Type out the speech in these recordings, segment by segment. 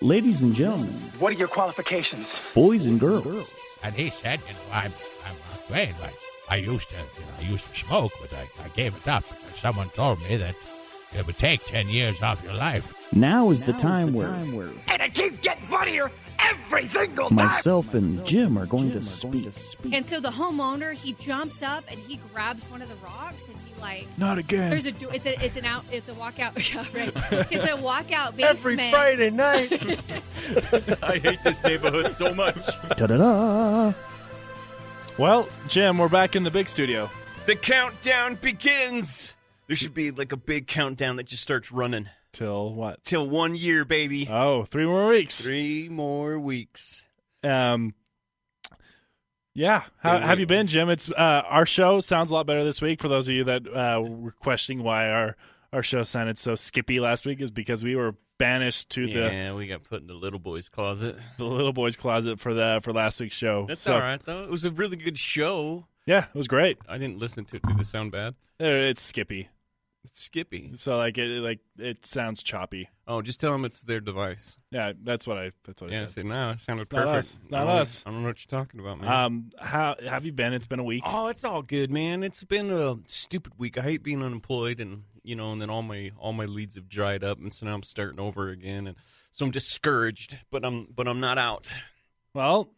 Ladies and gentlemen, What are your qualifications? boys and girls, And he said, I'm afraid. I used to smoke, but I gave it up because someone told me that it would take 10 years off your life. now is the time where And it keeps getting funnier every single time. myself and Jim are going to speak. And so the homeowner, he jumps up and he grabs one of the rocks and he Not again. There's a it's a walkout. Yeah, right. It's a walkout basement. Every Friday night. I hate this neighborhood so much. Ta-da-da! Well, Jim, we're back in the big studio. The countdown begins. There should be like a big countdown that just starts running. Till what? Till 1 year, baby. Oh, 3 more weeks. 3 more weeks. Yeah. How have you been, Jim? It's our show sounds a lot better this week. For those of you that were questioning why our show sounded so skippy last week, is because we were banished to we got put in the little boy's closet. the little boys' closet for last week's show. That's all right, though. It was a really good show. Yeah, it was great. I didn't listen to it. Did it sound bad? It's skippy, It's Skippy. so it sounds choppy. Oh, just tell them it's their device. Yeah, that's what I Yeah, said. say, no, it sounded not perfect. us. It's not us. I don't know what you're talking about, man. How have you been? It's been a week. Oh, it's all good, man. It's been a stupid week. I hate being unemployed, and and then all my leads have dried up, and so now I'm starting over again, and so I'm discouraged. But I'm not out. Well,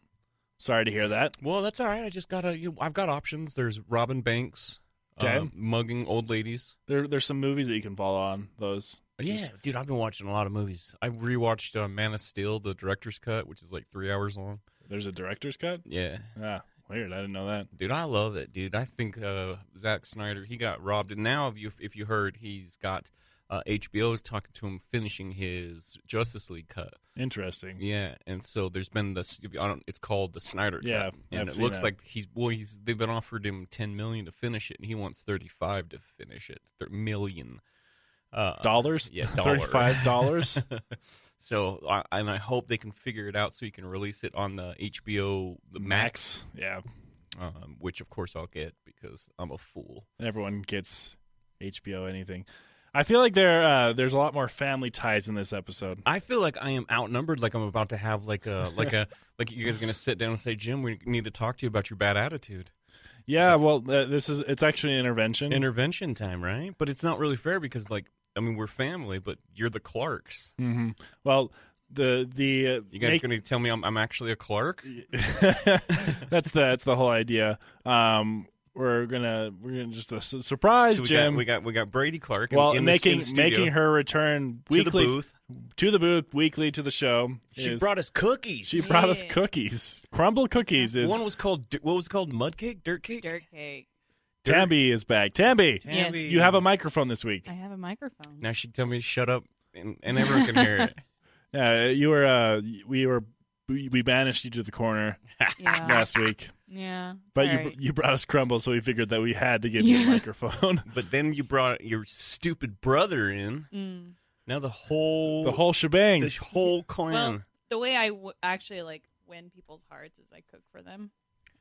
sorry to hear that. Well, that's all right. I just I've got options. There's robbing banks, Okay. mugging old ladies. There's some movies that you can follow on those. Yeah, dude, I've been watching a lot of movies. I rewatched Man of Steel, the director's cut, which is like 3 hours long. There's a director's cut? Yeah. Ah, weird. I didn't know that. Dude, I love it, dude. I think Zack Snyder, he got robbed, and now if you heard, he's got HBO is talking to him finishing his Justice League cut. Interesting. Yeah, and so there's been it's called the Snyder cut. Yeah, and I've it looks seen like they've been offered him $10 million to finish it, and he wants $35 to finish it. $1 Dollars? Yeah, $35? So, I hope they can figure it out so you can release it on the HBO Max. Yeah. Which, of course, I'll get because I'm a fool. Everyone gets HBO anything. I feel like there's a lot more family ties in this episode. I feel like I am outnumbered. Like I'm about to have like you guys are gonna sit down and say, Jim, we need to talk to you about your bad attitude. Yeah, well, it's actually an intervention. Intervention time, right? But it's not really fair because we're family, but you're the Clarks. Mm-hmm. Well, you guys going to tell me I'm actually a Clark? that's the whole idea. We're gonna just a surprise, So Jim. We got Brady Clark. Well, in making the studio. making her return to weekly the booth. Weekly to the show. She brought us cookies. She brought us cookies. Crumble cookies is. One was called mud cake, dirt cake. Dirt cake. Tambi is back. Tambi, Yes. you have a microphone this week. I have a microphone. Now she tell me to shut up, and everyone can hear it. Yeah, we banished you to the corner Yeah. last week, Yeah. but you brought us crumble, so we figured that we had to give you a microphone. But then you brought your stupid brother in. Mm. Now the whole shebang. this whole clan. Well, the way I actually win people's hearts is I cook for them,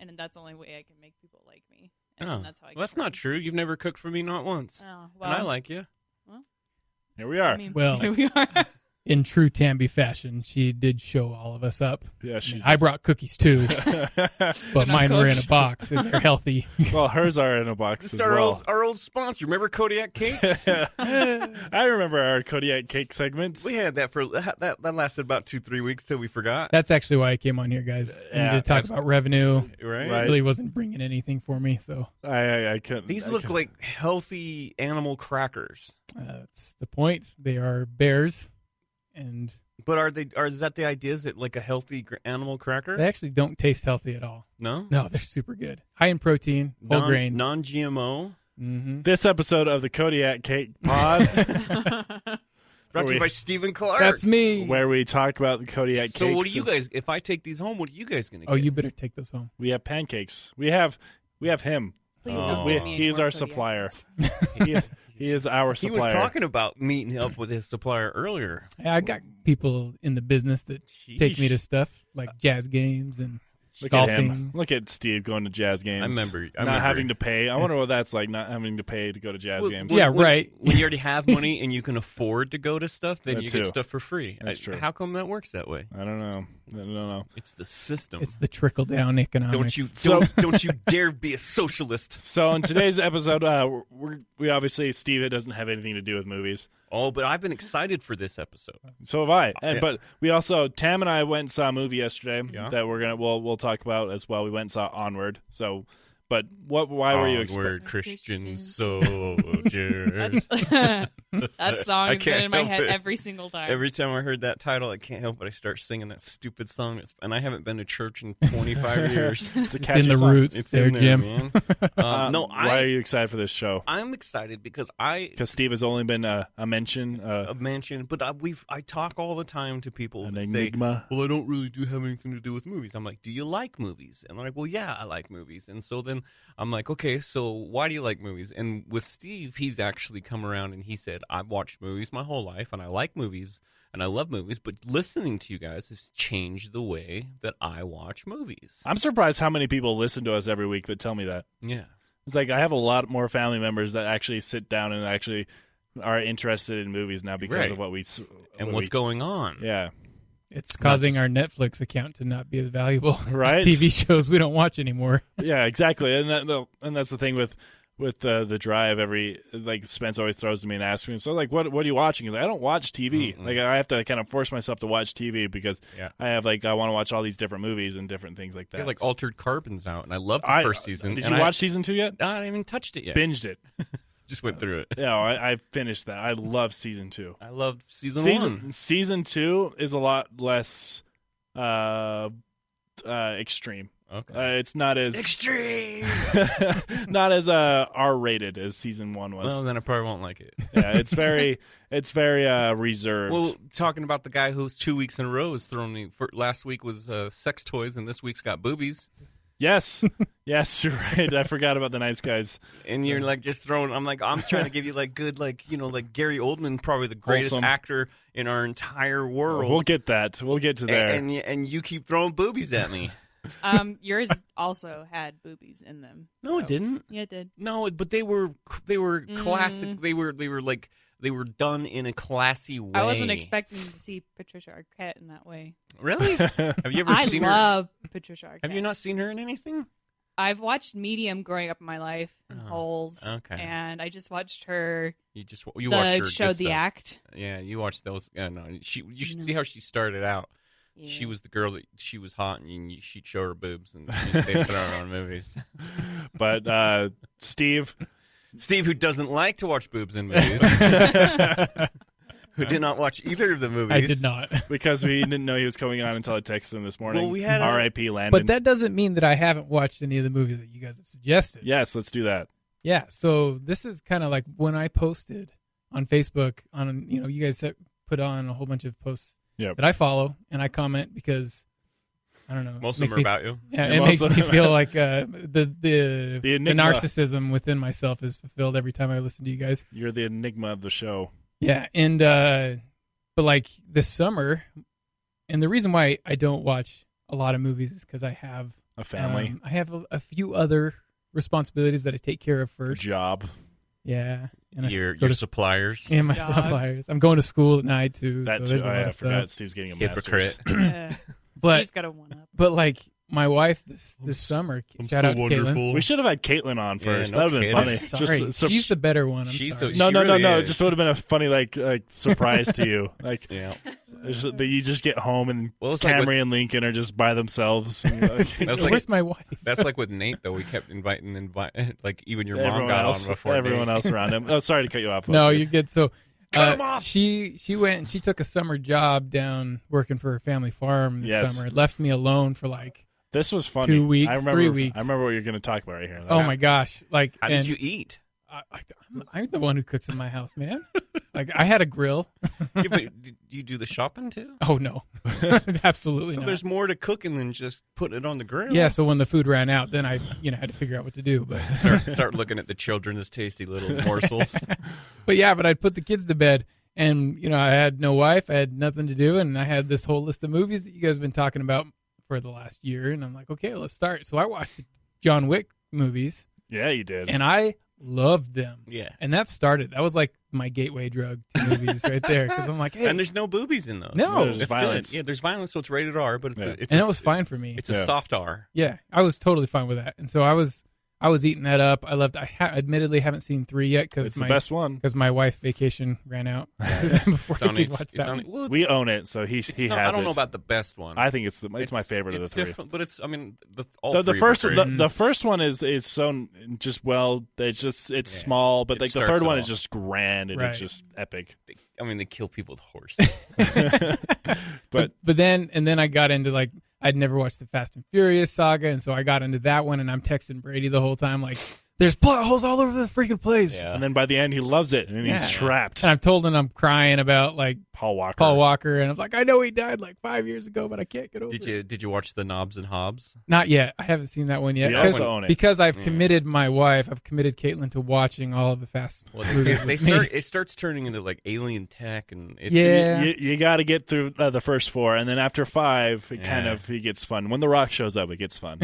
and that's the only way I can make people like me. And that's how I. Well, that's not true. You've never cooked for me, not once. Oh, well, and I like you. Well, Here we are. I mean, Well, here we are. in true Tambi fashion, she did show all of us up. Yeah, I brought cookies too, but mine were in a box and they're healthy. Well, hers are in a box This as is our well. our old sponsor. Remember Kodiak Cakes? I remember our Kodiak cake segments. We had that that lasted about 2-3 weeks till we forgot. That's actually why I came on here, guys. I Yeah, needed to talk about revenue. Right. It really wasn't bringing anything for me, so I couldn't. These look like healthy animal crackers. that's the point. They are bears, and But is that the idea? Is it like a healthy animal cracker? they actually don't taste healthy at all. No? No, they're super good. High in protein, whole grains. Non-GMO. Mm-hmm. This episode of the Kodiak Cake Pod, Brought to you by Stephen Clark. That's me. where we talk about the Kodiak cakes. So what do you guys, if I take these home, what are you guys going to get? Oh, you better take those home. We have pancakes. We have him. Please Oh. don't We- give me any he's more our Kodiak supplier. cakes. He is our He supplier. was talking about meeting up with his supplier earlier. I got people in the business that take me to stuff like jazz games and Look at him. Golfing. Look at Steve going to jazz games. I remember having to pay. I wonder what that's like, not having to pay to go to jazz games. Yeah, right. When you already have money and you can afford to go to stuff, then That you too. get stuff for free. That's true. How come that works that way? I don't know. It's the system. It's the trickle down economics. Don't you dare be a socialist. So in today's episode, we obviously, Steve, it doesn't have anything to do with movies. Oh, but I've been excited for this episode. So have I. Yeah. But we also, Tam and I went and saw a movie yesterday Yeah. that we'll talk about as well. We went and saw Onward. So, but why were you expecting? Onward, Christian Christians. soldiers. That song I has been can't in my help head it. every single time. Every time I heard that title, I can't help but I start singing that stupid song. And I haven't been to church in 25 years. It's, a It's catchy in the song. roots It's there, in there, Jim. man. No, Why are you excited for this show? I'm excited because Because Steve has only been a mention. a mention, but I talk all the time to people An that enigma. say, well, I don't really have anything to do with movies. I'm like, do you like movies? And they're like, well, yeah, I like movies. And so then I'm like, okay, so why do you like movies? And with Steve, he's actually come around and he said, I've watched movies my whole life and I like movies and I love movies, but listening to you guys has changed the way that I watch movies. I'm surprised how many people listen to us every week that tell me that. Yeah. It's like I have a lot more family members that actually sit down and actually are interested in movies now because Right. of what we And what what's we, going on? Yeah, It's causing our Netflix account to not be as valuable. Right? TV shows we don't watch anymore. yeah, exactly. And that's the thing with the drive. Like Spence always throws to me and asks me, so like, what are you watching? He's like, I don't watch TV. Mm-mm. Like I have to kind of force myself to watch TV because Yeah. I want to watch all these different movies and different things like that. Yeah, like Altered Carbon's out, and I loved the first season. Did and you watch season 2 yet? I haven't even touched it yet. Binged it. Just went through it. Yeah, I finished that. I love season 2. I loved season 1. Season 2 is a lot less extreme. Okay. It's not as Extreme. not as R-rated as season 1 was. Well, then I probably won't like it. Yeah, it's very reserved. Well, talking about the guy who's 2 weeks in a row has thrown me. Last week was sex toys, and this week's got boobies. Yes, you're right. I forgot about the nice guys. And you're like just throwing. I'm trying to give you like good, like Gary Oldman, probably the greatest Wholesome. actor in our entire world. We'll get that. We'll get to there. And you keep throwing boobies at me. Yours also had boobies in them. No, it didn't. Yeah, it did. No, but they were classic. They were done in a classy way. I wasn't expecting to see Patricia Arquette in that way. Really? Have you ever I seen her? love Patricia Arquette. Have you not seen her in anything? I've watched Medium growing up in my life and Holes. okay. And I just watched her. You The watched her show good The stuff. Act. Yeah, you watched those. No, you should see how she started out. Yeah. She was the girl that she was hot, and she'd show her boobs, and they'd throw her on movies. But Steve, Who doesn't like to watch boobs in movies, who did not watch either of the movies. I did not. because we didn't know he was coming on until I texted him this morning. Well, we had R.I.P. Landon. But that doesn't mean that I haven't watched any of the movies that you guys have suggested. Yes, let's do that. Yeah, so this is kind of like when I posted on Facebook you guys put on a whole bunch of posts Yep. that I follow and I comment because I don't know. Most of makes them are me- about you. Yeah, Yeah, it most makes of me them- feel like the enigma. narcissism within myself is fulfilled every time I listen to you guys. You're the enigma of the show. Yeah, and but like this summer, and the reason why I don't watch a lot of movies is because I have A family. I have a few other responsibilities that I take care of first. Job. Yeah, and I Your go to suppliers. and my Job. suppliers. I'm going to school at night too. That so too. there's a lot I of forgot. stuff. Steve's getting a Hypocrite. master's. Yeah. But Steve's got a one-up. but like my wife this summer, shout out to Caitlin. We should have had Caitlin on Yeah, first. no that would have been kidding. funny. I'm sorry, Just, she's the better one. I'm She's sorry. the- no, She no, really no. It is. just would have been a funny like surprise to you. Like Yeah. that you just get home and Well, it's like Camry with- and Lincoln are just by themselves. And you're like, That's like Where's my wife? that's like with Nate though. We kept inviting like even your mom everyone got else, on before. everyone Nate. else around him. Oh, sorry to cut you off. No, Steve. you're good. So Cut 'em off! she went and she took a summer job down working for her family farm this Yes. summer. Left me alone for like This was funny. 2 weeks, I remember, 3 weeks. I remember what you're going to talk about right here. oh my gosh, like How and did you eat? I'm the one who cooks in my house, man. Like I had a grill. Yeah, but do you do the shopping too? Oh no, absolutely So not. there's more to cooking than just putting it on the grill. Yeah, so when the food ran out, then I had to figure out what to do. But Start looking at the children as tasty little morsels. but I'd put the kids to bed, and I had no wife, I had nothing to do, and I had this whole list of movies that you guys have been talking about for the last year, and I'm like, okay, let's start. So I watched the John Wick movies, Yeah, you did. and I loved them. Yeah. And that was like my gateway drug to movies right there, because I'm like, hey, And there's no boobies in those. No. There's It's violence. good. Yeah, there's violence, so it's rated R, but Yeah. it's and a, it was fine for me. It's a soft R. Yeah, I was totally fine with that, and so I was eating that up. I loved. Admittedly haven't seen 3 yet it's because the best one. my wife vacation ran out before It's I on could H- watch it's that. on- one. well, We it's- own it, so he it's has not- I don't it. know about the best one. I think it's my favorite of the it's three. different, but it's. I mean, the The three first were one, great. the first one is so just it's Yeah. small, but It like the starts third it one all. is just grand and Right. it's just epic. They kill people with horses. But But then I got into like I'd never watched the Fast and Furious saga, and so I got into that one, and I'm texting Brady the whole time like, "There's plot holes all over the freaking place." Yeah. and then by the end he loves it and he's Yeah. trapped. And I've told him I'm crying about like Paul Walker. Paul Walker, and I'm like, I know he died like 5 years ago, but I can't get over it. Did you watch the Knobs and Hobbs? Not yet. I haven't seen that one yet. We Because- also own it. Because I've Yeah. committed my wife, I've committed Caitlin to watching all of the Fast Well, movies they with me. start. It starts turning into like alien tech, and it, Yeah. You got to get through the first 4, and then after 5, it Yeah. it gets fun. When The Rock shows up, it gets fun.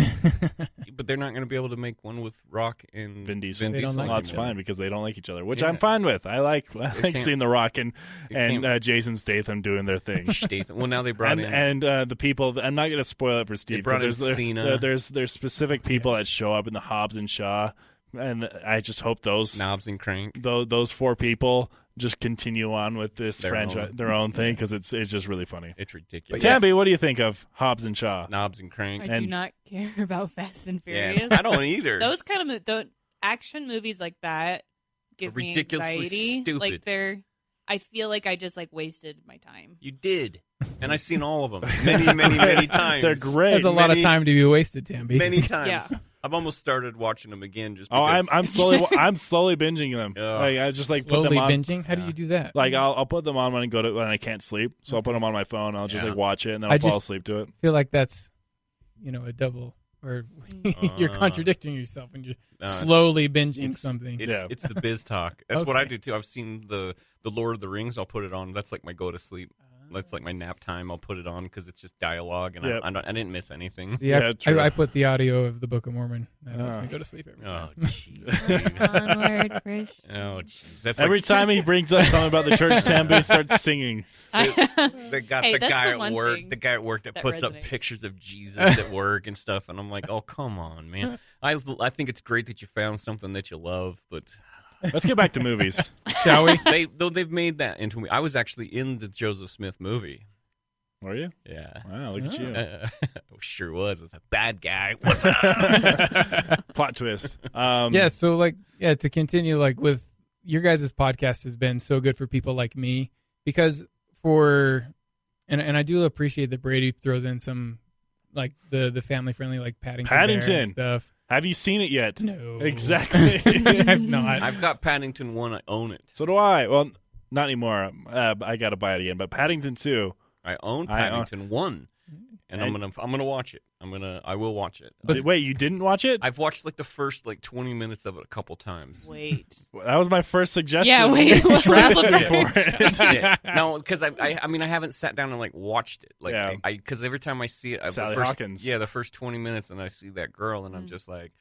but they're not going to be able to make one with Rock and Vin Diesel. They don't like Well, that's each fine because they don't like each other, which Yeah. I'm fine with. I like can't- seeing The Rock and can't- Jason Statham doing their thing. Statham. Well, now they brought and in. the people. I'm not going to spoil it for Steve. brought in 'cause there's, Cena. there's specific people that show up in the Hobbs and Shaw, and I just hope those Knobs and Crank. those 4 people just continue on with this Their franchise, own. their own thing, because it's just really funny. It's ridiculous. Tabby, what do you think of Hobbs and Shaw? Knobs and Crank. I do And- not care about Fast and Yeah, Furious. I don't either. Those kind of action movies like that give me Ridiculously anxiety. stupid. Like I feel like I just like wasted my time. You did, and I've seen all of them many times. They're great. There's a lot of Many- time to be wasted, Tamby. Many times. Yeah. I've almost started watching them again just Oh, because. I'm slowly binging them. Ugh. Like I just put Slowly them on. binging. How do you do that? Like I'll put them on when I can't sleep. So I'll put them on my phone. I'll just Yeah. watch it and then I I'll fall just- asleep to it. I feel like that's, a double, or you're contradicting yourself when you're slowly binging something. It's the biz talk. That's what I Okay. do too. I've seen the Lord of the Rings. I'll put it on. That's like my go to sleep. That's like my nap time. I'll put it on because it's just dialogue, and Yep. I didn't miss anything. See, Yeah, true. I put the audio of the Book of Mormon. That helps Ah. me go to sleep every Oh time. jeez. Onward, Chris. Oh jeez. That's Every like, time he brings up something about the church, Tambi starts singing. they got Hey, the that's guy the at one work. thing The guy at work that that puts up resonates. pictures of Jesus at work and stuff, and I'm like, oh come on, man. I think it's great that you found something that you love, but Let's get back to movies. Shall we? they've made that into me. I was actually in the Joseph Smith movie. Were you? Yeah. Wow, look at you. Sure was. It's a bad guy. What's up? Plot twist. Yeah, so to continue, like with your guys' podcast has been so good for people like me because and I do appreciate that Brady throws in some like the family friendly like Paddington Bear and Paddington. stuff. Have you seen it yet? No, Exactly. I've not. I've got Paddington 1. I own it. So do I. Well, not anymore. I got to buy it again. But Paddington 2. I own I own- Paddington 1. And I'm gonna watch it. I will watch it. Wait, you didn't watch it? I've watched like the first 20 minutes of it a couple times. Wait. That was my first suggestion. Yeah, wait. You trashed me Wait. for it. Yeah. No, because I mean I haven't sat down and watched it. Like Yeah. because every time I see it, Sally the first, Hawkins. Yeah, the first 20 minutes, and I see that girl, and I'm just like,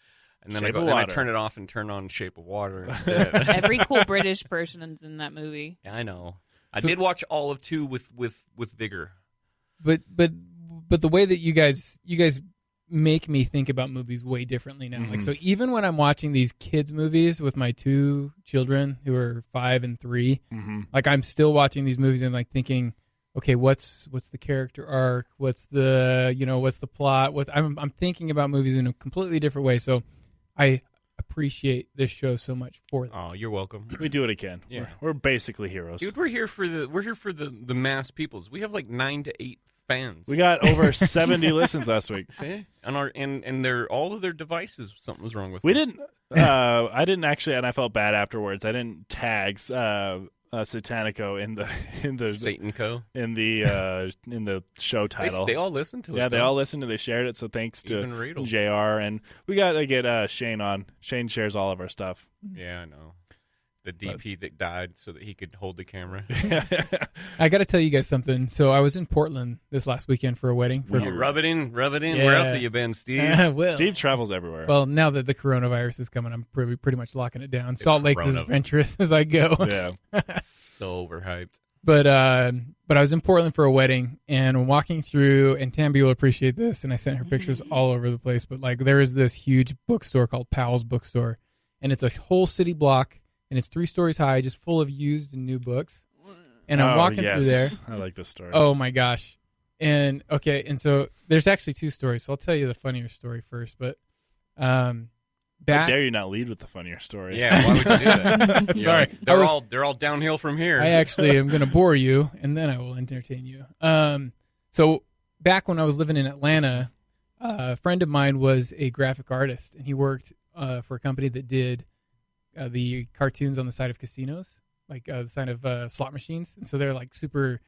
and then Shape I of go, and I Water. turn it off and turn on Shape of Water instead. Every cool British person is in that movie. Yeah, I know. I So- did watch all of 2 with vigor. But the way that you guys make me think about movies way differently now. Like so even when I'm watching these kids movies with my 2 children who are 5 and 3, like I'm still watching these movies and like thinking, okay, what's the character arc? What's the what's the plot? I'm thinking about movies in a completely different way. So I appreciate this show so much for that. Oh, you're welcome. We do it again. Yeah. We're basically heroes. Dude, we're here for the mass peoples. We have 9 to 8 fans. We got over 70 listens last week. See? And they're all of their devices. Something was wrong with. We them. didn't. I didn't actually, and I felt bad afterwards. I didn't tag Satanico in the Satan Co. in the show title. They all listen to it. Yeah, they though. all listened and they shared it. So thanks to Even Riedel. JR, and we got to get Shane on. Shane shares all of our stuff. Yeah, I know. the DP that died so that he could hold the camera. I got to tell you guys something. So I was in Portland this last weekend for a wedding. Rub it in. Yeah. Where else have you been, Steve? Well, Steve travels everywhere. well, now that the coronavirus is coming, I'm pretty much locking it down. Salt Lake's as adventurous as I go. Yeah. So overhyped. But I was in Portland for a wedding and walking through, and Tamby will appreciate this, and I sent her pictures all over the place. But like, there is this huge bookstore called Powell's Bookstore, and it's a whole city block, and it's 3 stories high, just full of used and new books. And I'm walking through there. I like this story. Oh my gosh! And okay, and so there's actually 2 stories. So I'll tell you the funnier story first. But How dare you not lead with the funnier story? Yeah, why would you do that? Sorry, They're all downhill from here. I actually am going to bore you, and then I will entertain you. So back when I was living in Atlanta, a friend of mine was a graphic artist, and he worked for a company that did the cartoons on the side of casinos, like the side of slot machines. And so they're like super,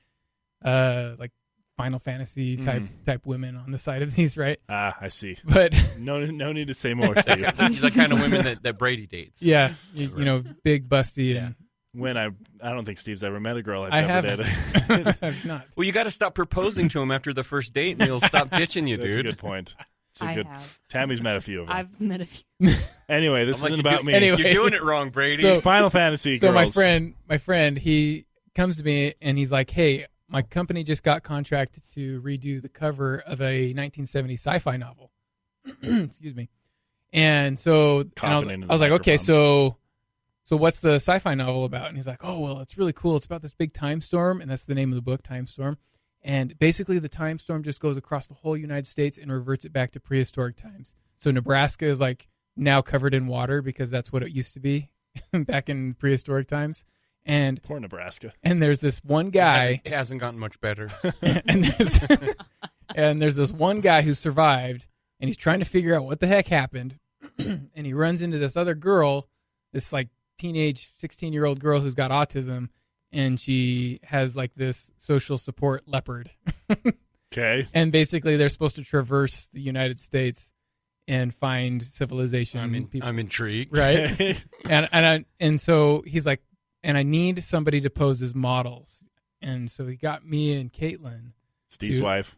like Final Fantasy type women on the side of these, right? Ah, I see. But no need to say more, Steve. These are the kind of women that Brady dates. yeah, you know, big, busty, and When I don't think Steve's ever met a girl like I that. haven't. I've not. Well, you got to stop proposing to him after the first date, and he'll stop ditching you, That's dude. a good point. It's a I good. have. Tammy's met a few of them. I've met a few. Anyway, this I'm like, isn't about me. Anyway. You're doing it wrong, Brady. So- Final Fantasy So girls. my friend, he comes to me and he's like, "Hey, my company just got contracted to redo the cover of a 1970 sci-fi novel." Excuse me. And so Coughing I was into the like, "Okay, microphone. so what's the sci-fi novel about?" And he's like, "Oh, well, it's really cool. It's about this big time storm, and that's the name of the book, Time Storm. And basically, the time storm just goes across the whole United States and reverts it back to prehistoric times. So Nebraska is like now covered in water because that's what it used to be back in prehistoric times. And Poor Nebraska. there's this one guy, it hasn't gotten much better. and there's this one guy who survived, and he's trying to figure out what the heck happened. And he runs into this other girl, this like teenage 16-year-old girl who's got autism, and she has like this social support leopard. Okay. And basically, they're supposed to traverse the United States and find civilization. I'm intrigued. Right? and so he's like, and I need somebody to pose as models. And so he got me and Caitlin, Steve's wife,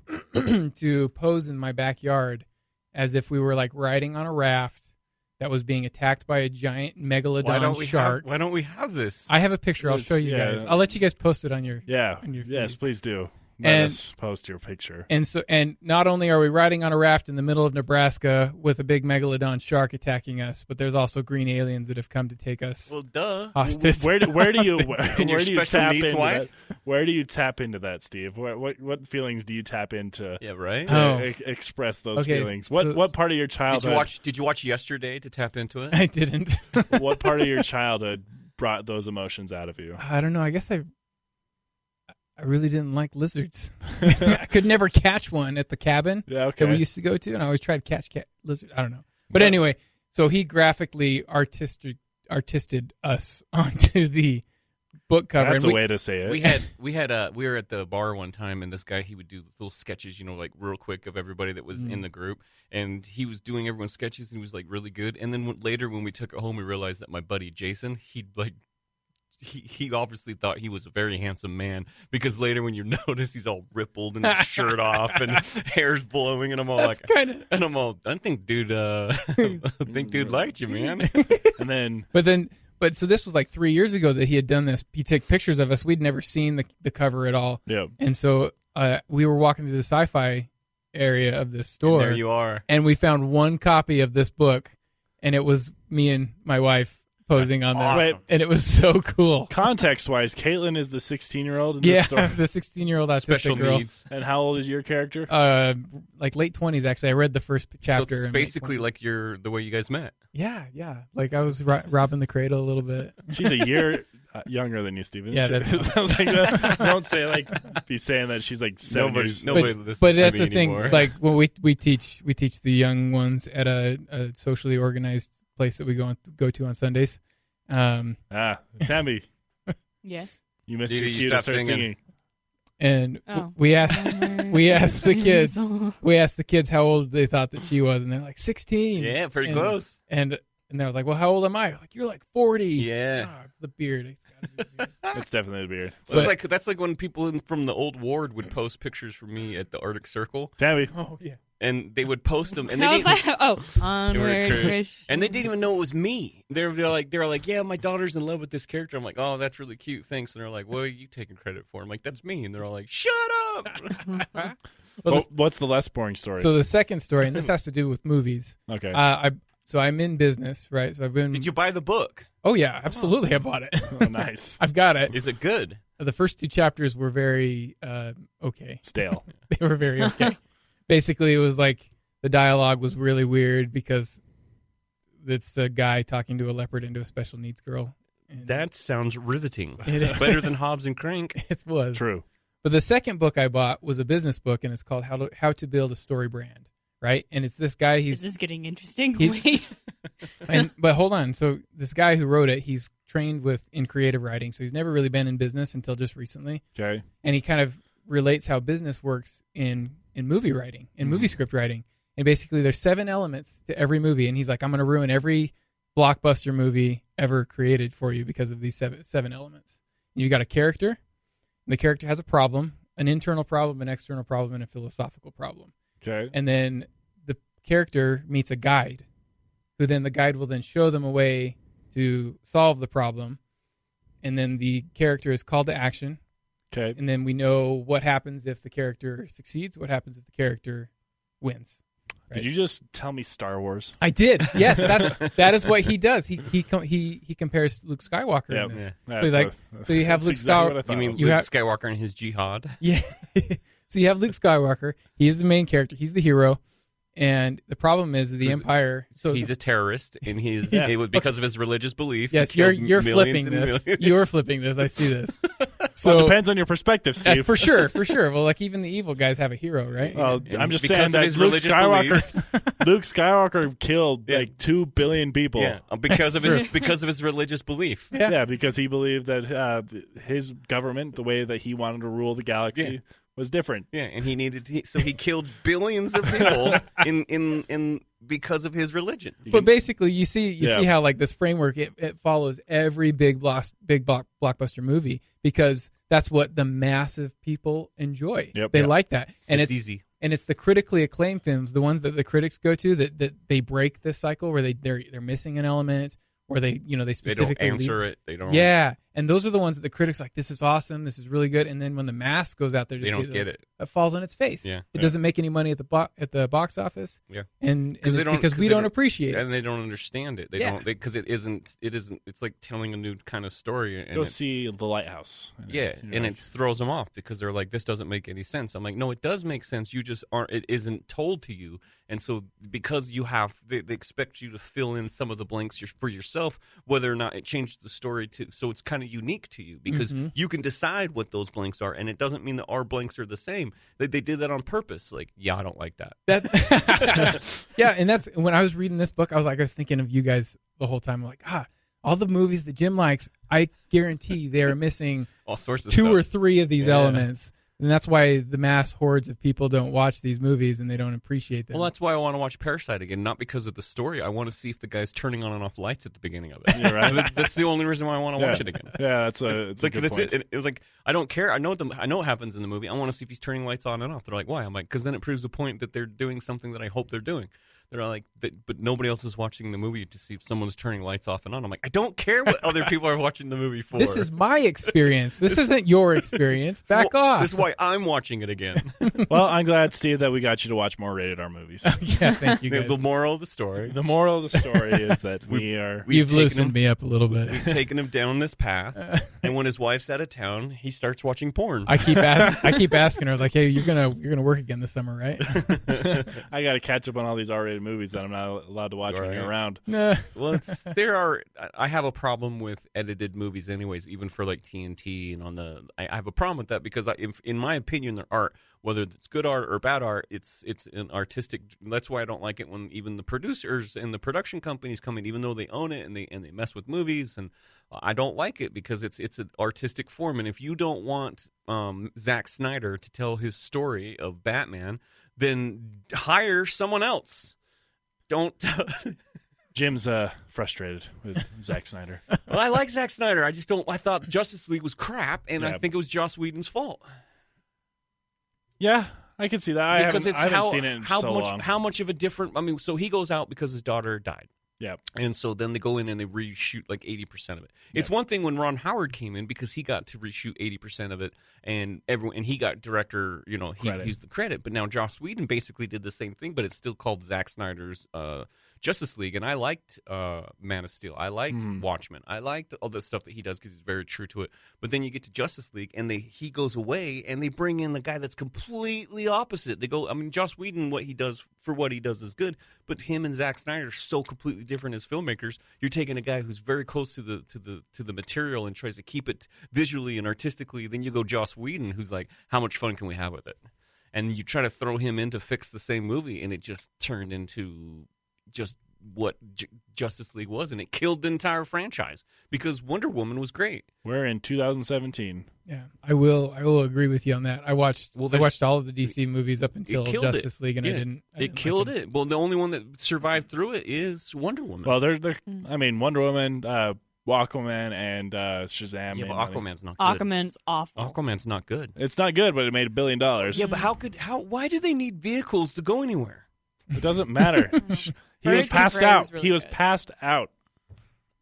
to pose in my backyard as if we were like riding on a raft that was being attacked by a giant megalodon shark. Why don't we have this? I have a picture. I'll show you guys. I'll let you guys post it on your on your feed. Yes, please do. Let us post your picture. And not only are we riding on a raft in the middle of Nebraska with a big megalodon shark attacking us, but there's also green aliens that have come to take us. Well, duh. Hostage. Where do you And your special needs wife? Where do you tap into that, Steve? What feelings do you tap into? Yeah, right. To express those feelings. What part of your childhood? Did you watch Yesterday to tap into it? I didn't. What part of your childhood brought those emotions out of you? I don't know. I guess I really didn't like lizards. I could never catch one at the cabin that we used to go to, and I always tried to catch lizards. I don't know. But anyway, so he graphically artisted us onto the book cover. That's a way to say it. We were at the bar one time, and this guy, he would do little sketches, like real quick of everybody that was in the group, and he was doing everyone's sketches, and he was like really good. And then later when we took it home, we realized that my buddy Jason, he obviously thought he was a very handsome man, because later when you notice, he's all rippled and his shirt off and hair's blowing, and I'm all I think dude liked you, man. But so this was like 3 years ago that he had done this. He took pictures of us. We'd never seen the cover at all. Yeah. And so we were walking through the sci-fi area of this store. And there you are. And we found one copy of this book, and it was me and my wife posing on this. Awesome. And it was so cool. Context-wise, Caitlin is the 16-year-old in this story. The 16-year-old autistic Special girl. needs. And how old is your character? Like late 20s, actually. I read the first chapter. So it's basically like the way you guys met. Yeah. Like I was robbing the cradle a little bit. She's a year younger than you, Steven. Yeah, I was like, don't say be saying that she's like 7 years. Nobody listens but to that's me the thing. anymore. Like when we teach the young ones at a socially organized place that we go to on Sundays. Tammy. Yes. You missed Dude, your you cue to stopped start singing. And Oh. we asked the kids how old they thought that she was, and they're like 16. Yeah, pretty close. And And I was like, well, how old am I? Like, you're like 40. Yeah. Oh, it's the beard. It's gotta be the beard. It's definitely the beard. That's like when people from the old ward would post pictures from me at the Arctic Circle, Tammy. Oh, yeah. and they would post them, and they How's didn't. that? Oh, Onward, Christian. And they didn't even know it was me. They were like, yeah, my daughter's in love with this character. I'm like, oh, that's really cute, thanks. And they're like, well, you taking credit for it? I'm like, that's me. And they're all like, shut up. Well, What's the less boring story? So the second story, and this has to do with movies. Okay. So I'm in business, right? So I've been. Did you buy the book? Oh yeah, absolutely. I bought it. Oh, nice. I've got it. Is it good? The first 2 chapters were very okay. Stale. They were very okay. Basically, it was like the dialogue was really weird because it's a guy talking to a leopard into a special needs girl. And That sounds riveting. It- Better than Hobbs and Crank. it was True. But the second book I bought was a business book, and it's called How to Build a Story Brand. Right, and it's this guy. This is getting interesting. he's- Wait. But hold on. So this guy who wrote it, he's trained in creative writing, so he's never really been in business until just recently. Okay. And he kind of relates how business works in movie writing, in movie script writing. And basically, there's 7 elements to every movie, and he's like, I'm going to ruin every blockbuster movie ever created for you because of these seven elements. You got a character, and the character has a problem, an internal problem, an external problem, and a philosophical problem. Okay. And then the character meets a guide, who then the guide will then show them a way to solve the problem. And then the character is called to action. Okay. And then we know what happens if the character succeeds, what happens if the character wins. Did you just tell me Star Wars? I did. Yes, that is what he does. He compares Luke Skywalker. Yeah. In this. Yeah, So he's like, so you have that's Luke exactly what I Skywalker. thought. You mean You Luke have- Skywalker and his jihad? Yeah. So you have Luke Skywalker. He's the main character. He's the hero. And the problem is that the Empire. So He's a terrorist, and Yeah. it was because of his religious belief. yes, He you're killed flipping millions and this. millions. You're flipping this. I see this. So So it depends on your perspective, Steve. for sure. Well, like even the evil guys have a hero, right? Well, And I'm just because saying of that his Luke religious Skywalker, Luke Skywalker killed Yeah. like 2 billion people. Yeah, because of That's his religious belief. Yeah. Because he believed that his government, the way that he wanted to rule the galaxy, was different. Yeah, and he killed billions of people in because of his religion. But basically, you see how like this framework it follows every big blockbuster movie because that's what the massive people enjoy. Yep. They Yep. like that, and It's it's easy. And it's the critically acclaimed films, the ones that the critics go to that they break this cycle where they're missing an element or they They don't specifically answer it. They don't. Yeah, and those are the ones that the critics are like, this is awesome, this is really good, and then when the mass goes out there to They see don't get it. it falls on its face. Yeah. It doesn't make any money at the box office. Yeah. and Because it's because we don't appreciate it. and they don't understand it. They Yeah. don't because it isn't. It's like telling a new kind of story. And Go it's- see The Lighthouse. Yeah, You're and like, it throws them off because they're like, "This doesn't make any sense." I'm like, "No, it does make sense. You just aren't. It isn't told to you." And so, because they expect you to fill in some of the blanks for yourself, whether or not it changes the story so it's kind of unique to you because you can decide what those blanks are, and it doesn't mean that our blanks are the same. They did that on purpose. Like, yeah, I don't like that. Yeah, and that's when I was reading this book, I was thinking of you guys the whole time. I'm like, all the movies that Jim likes, I guarantee they're missing All sorts of 2 stuff. or 3 of these Yeah. elements. And that's why the mass hordes of people don't watch these movies and they don't appreciate them. Well, that's why I want to watch Parasite again, not because of the story. I want to see if the guy's turning on and off lights at the beginning of it. You're right. That's the only reason why I want to Yeah. watch it again. Yeah, it's a Like good that's point. it. Like I don't care. I know what happens in the movie. I want to see if he's turning lights on and off. They're like, why? I'm like, because then it proves the point that they're doing something that I hope they're doing. They're like, but nobody else is watching the movie to see if someone's turning lights off and on. I'm like, I don't care what other people are watching the movie for. This is my experience. This isn't your experience. Back off. This is why I'm watching it again. Well, I'm glad, Steve, that we got you to watch more rated R movies. Yeah, thank you guys. The moral of the story. The moral of the story is that we are. We've You've taken loosened him- me up a little bit. We've taken him down this path, and when his wife's out of town, he starts watching porn. I keep asking her, I was like, hey, you're gonna work again this summer, right? I got to catch up on all these R-rated movies that I'm not allowed to watch when you're Right. around. Nah. Well, I have a problem with edited movies anyways, even for like TNT and I have a problem with that because in my opinion, their art, whether it's good art or bad art, it's an artistic. That's why I don't like it when even the producers and the production companies come in, even though they own it and they mess with movies, and I don't like it because it's an artistic form. And if you don't want Zack Snyder to tell his story of Batman, then hire someone else. Don't Jim's frustrated with Zack Snyder. Well, I like Zack Snyder. I just don't. I thought Justice League was crap, and Yeah. I think it was Joss Whedon's fault. Yeah, I can see that. I Because haven't seen it in so long. How much of a different? I mean, so he goes out because his daughter died. Yeah. And so then they go in and they reshoot like 80% of it. It's one thing when Ron Howard came in because he got to reshoot 80% of it, and he got director, he's the credit. But now Joss Whedon basically did the same thing, but it's still called Zack Snyder's Justice League. And I liked Man of Steel. I liked Watchmen. I liked all the stuff that he does because he's very true to it. But then you get to Justice League, and he goes away, and they bring in the guy that's completely opposite. They go, I mean, Joss Whedon, what he does is good, but him and Zack Snyder are so completely different as filmmakers. You're taking a guy who's very close to the material and tries to keep it visually and artistically. Then you go Joss Whedon, who's like, how much fun can we have with it? And you try to throw him in to fix the same movie, and it just turned into just what Justice League was, and it killed the entire franchise because Wonder Woman was great. We're in 2017. Yeah, I will agree with you on that. I watched all of the DC movies up until Justice League, and I didn't. It killed it. Well, the only one that survived through it is Wonder Woman. Well, I mean, Wonder Woman, Aquaman, and Shazam. Yeah, but Aquaman's not good. Aquaman's awful. Aquaman's not good. It's not good, but it made $1 billion. Yeah, but why do they need vehicles to go anywhere? It doesn't matter. He was passed out. He was passed out.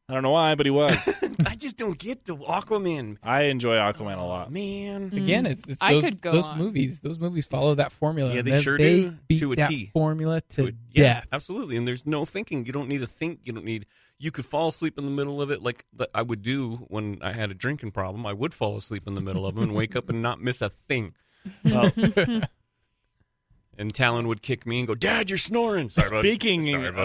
I don't know why, but he was. I just don't get the Aquaman. I enjoy Aquaman a lot. Man. Again, it's I those, could go those on. movies. Those movies follow that formula. Yeah, they sure do, Beat to a that T. formula to Yeah, death. absolutely. And there's no thinking. You don't need to think. You could fall asleep in the middle of it like I would do when I had a drinking problem. I would fall asleep in the middle of them and wake up and not miss a thing. Well, and Talon would kick me and go, "Dad, you're snoring." speaking of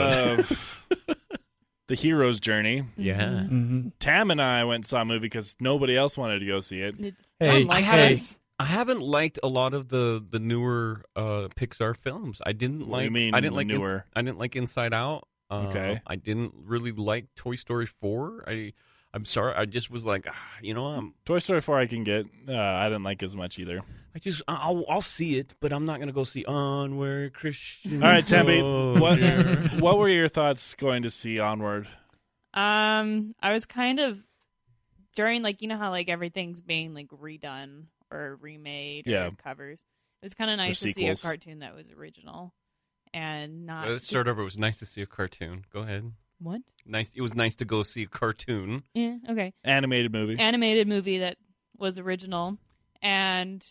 the hero's journey, yeah. Mm-hmm. Tam and I went and saw a movie because nobody else wanted to go see it. Hey, I haven't liked a lot of the newer Pixar films. I didn't What do you like. mean I didn't like newer? I didn't like Inside Out. Okay. I didn't really like Toy Story 4. I'm sorry. I just was like, Toy Story 4 I can get. I didn't like as much either. I'll see it, but I'm not gonna go see Onward, Christian. All right, Tammy, Soldier. what were your thoughts going to see Onward? I was kind of during how everything's being redone or remade Yeah. or covers. It was kind of nice to see a sequels. cartoon that was original and not Let's start over. It was nice to see a cartoon. Go ahead. what? Nice. It was nice to go see a cartoon. Yeah, okay. Animated movie. Animated movie that was original and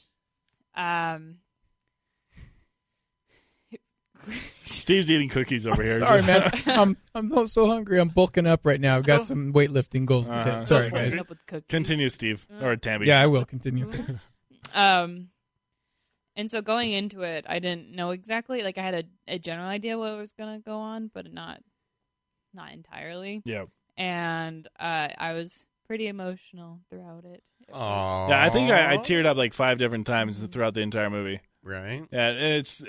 Steve's eating cookies over here. Sorry, man. I'm so hungry. I'm bulking up right now. I've got some weightlifting goals to hit. Sorry, Bulking guys. up with cookies. Continue, Steve. Or Tammy. Yeah, I will continue. And so going into it, I didn't know exactly. I had a general idea what was going to go on, but not entirely. Yeah. And I was pretty emotional throughout it. It was- Aww. Yeah, I think I teared up 5 different times throughout the entire movie. Right. Yeah, and it's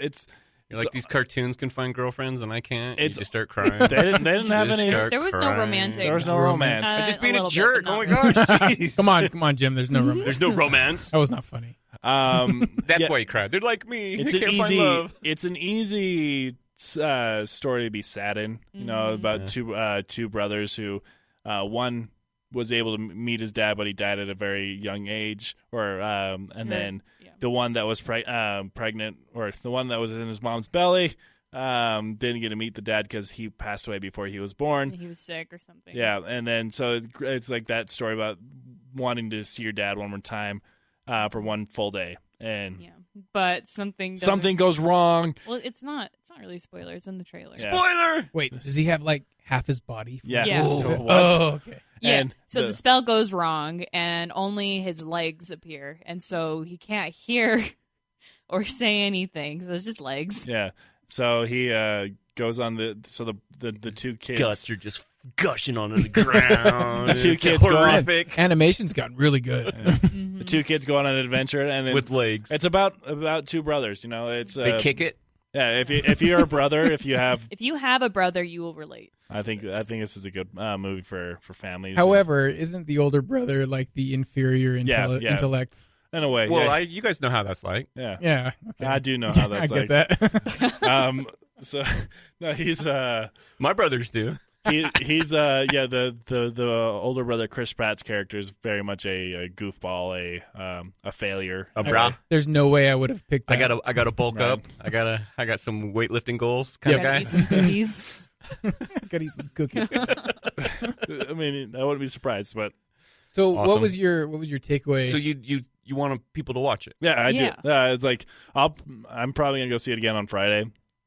You're like, these cartoons can find girlfriends and I can't. You It's- just start crying. they didn't have Just any. start There was no crying. romantic. There was no romance. I just being a little bit, jerk. but Oh my not gosh. really. Jeez. Come on, Jim. There's no romance. There's no romance. That was not funny. That's yeah, why you cried. They're like me. it's They an can't find easy. love. It's an easy story to be sad in. You know, about two brothers who one was able to meet his dad, but he died at a very young age. Then the one that was pregnant, or the one that was in his mom's belly, didn't get to meet the dad because he passed away before he was born. He was sick or something. Yeah, and then so it's like that story about wanting to see your dad one more time for one full day, and Yeah. But something goes wrong. Well, it's not really spoilers in the trailer. Yeah. Spoiler. Wait, does he have half his body? Yeah. Yeah. What? Oh, okay. Yeah. And So the spell goes wrong, and only his legs appear, and so he can't hear or say anything. So it's just legs. Yeah. So he goes on the two kids. Guts are just gushing onto the ground. The two It's kids go on. horrific. Animation's gotten really good. The two kids go on an adventure, and With legs. it's about two brothers. You know, it's They kick it. Yeah, if you're a brother, if you have a brother, you will relate. I think this is a good movie for families. However, isn't the older brother the inferior Yeah. intellect? in a way. Well, yeah. you guys know how that's like. Yeah. Yeah. Okay. I do know how that's I like. get that. So no, he's My brothers do. He's the older brother Chris Pratt's character is very much a goofball, a failure. A bra. There's no way I would have picked that. I gotta bulk Right. up. I got some weightlifting goals kind of Gotta guy. eat some cookies. Gotta eat some cookies. I mean, I wouldn't be surprised, but So Awesome. what was your takeaway? So you want people to watch it? yeah, I Yeah. do. It's like I'm probably gonna go see it again on Friday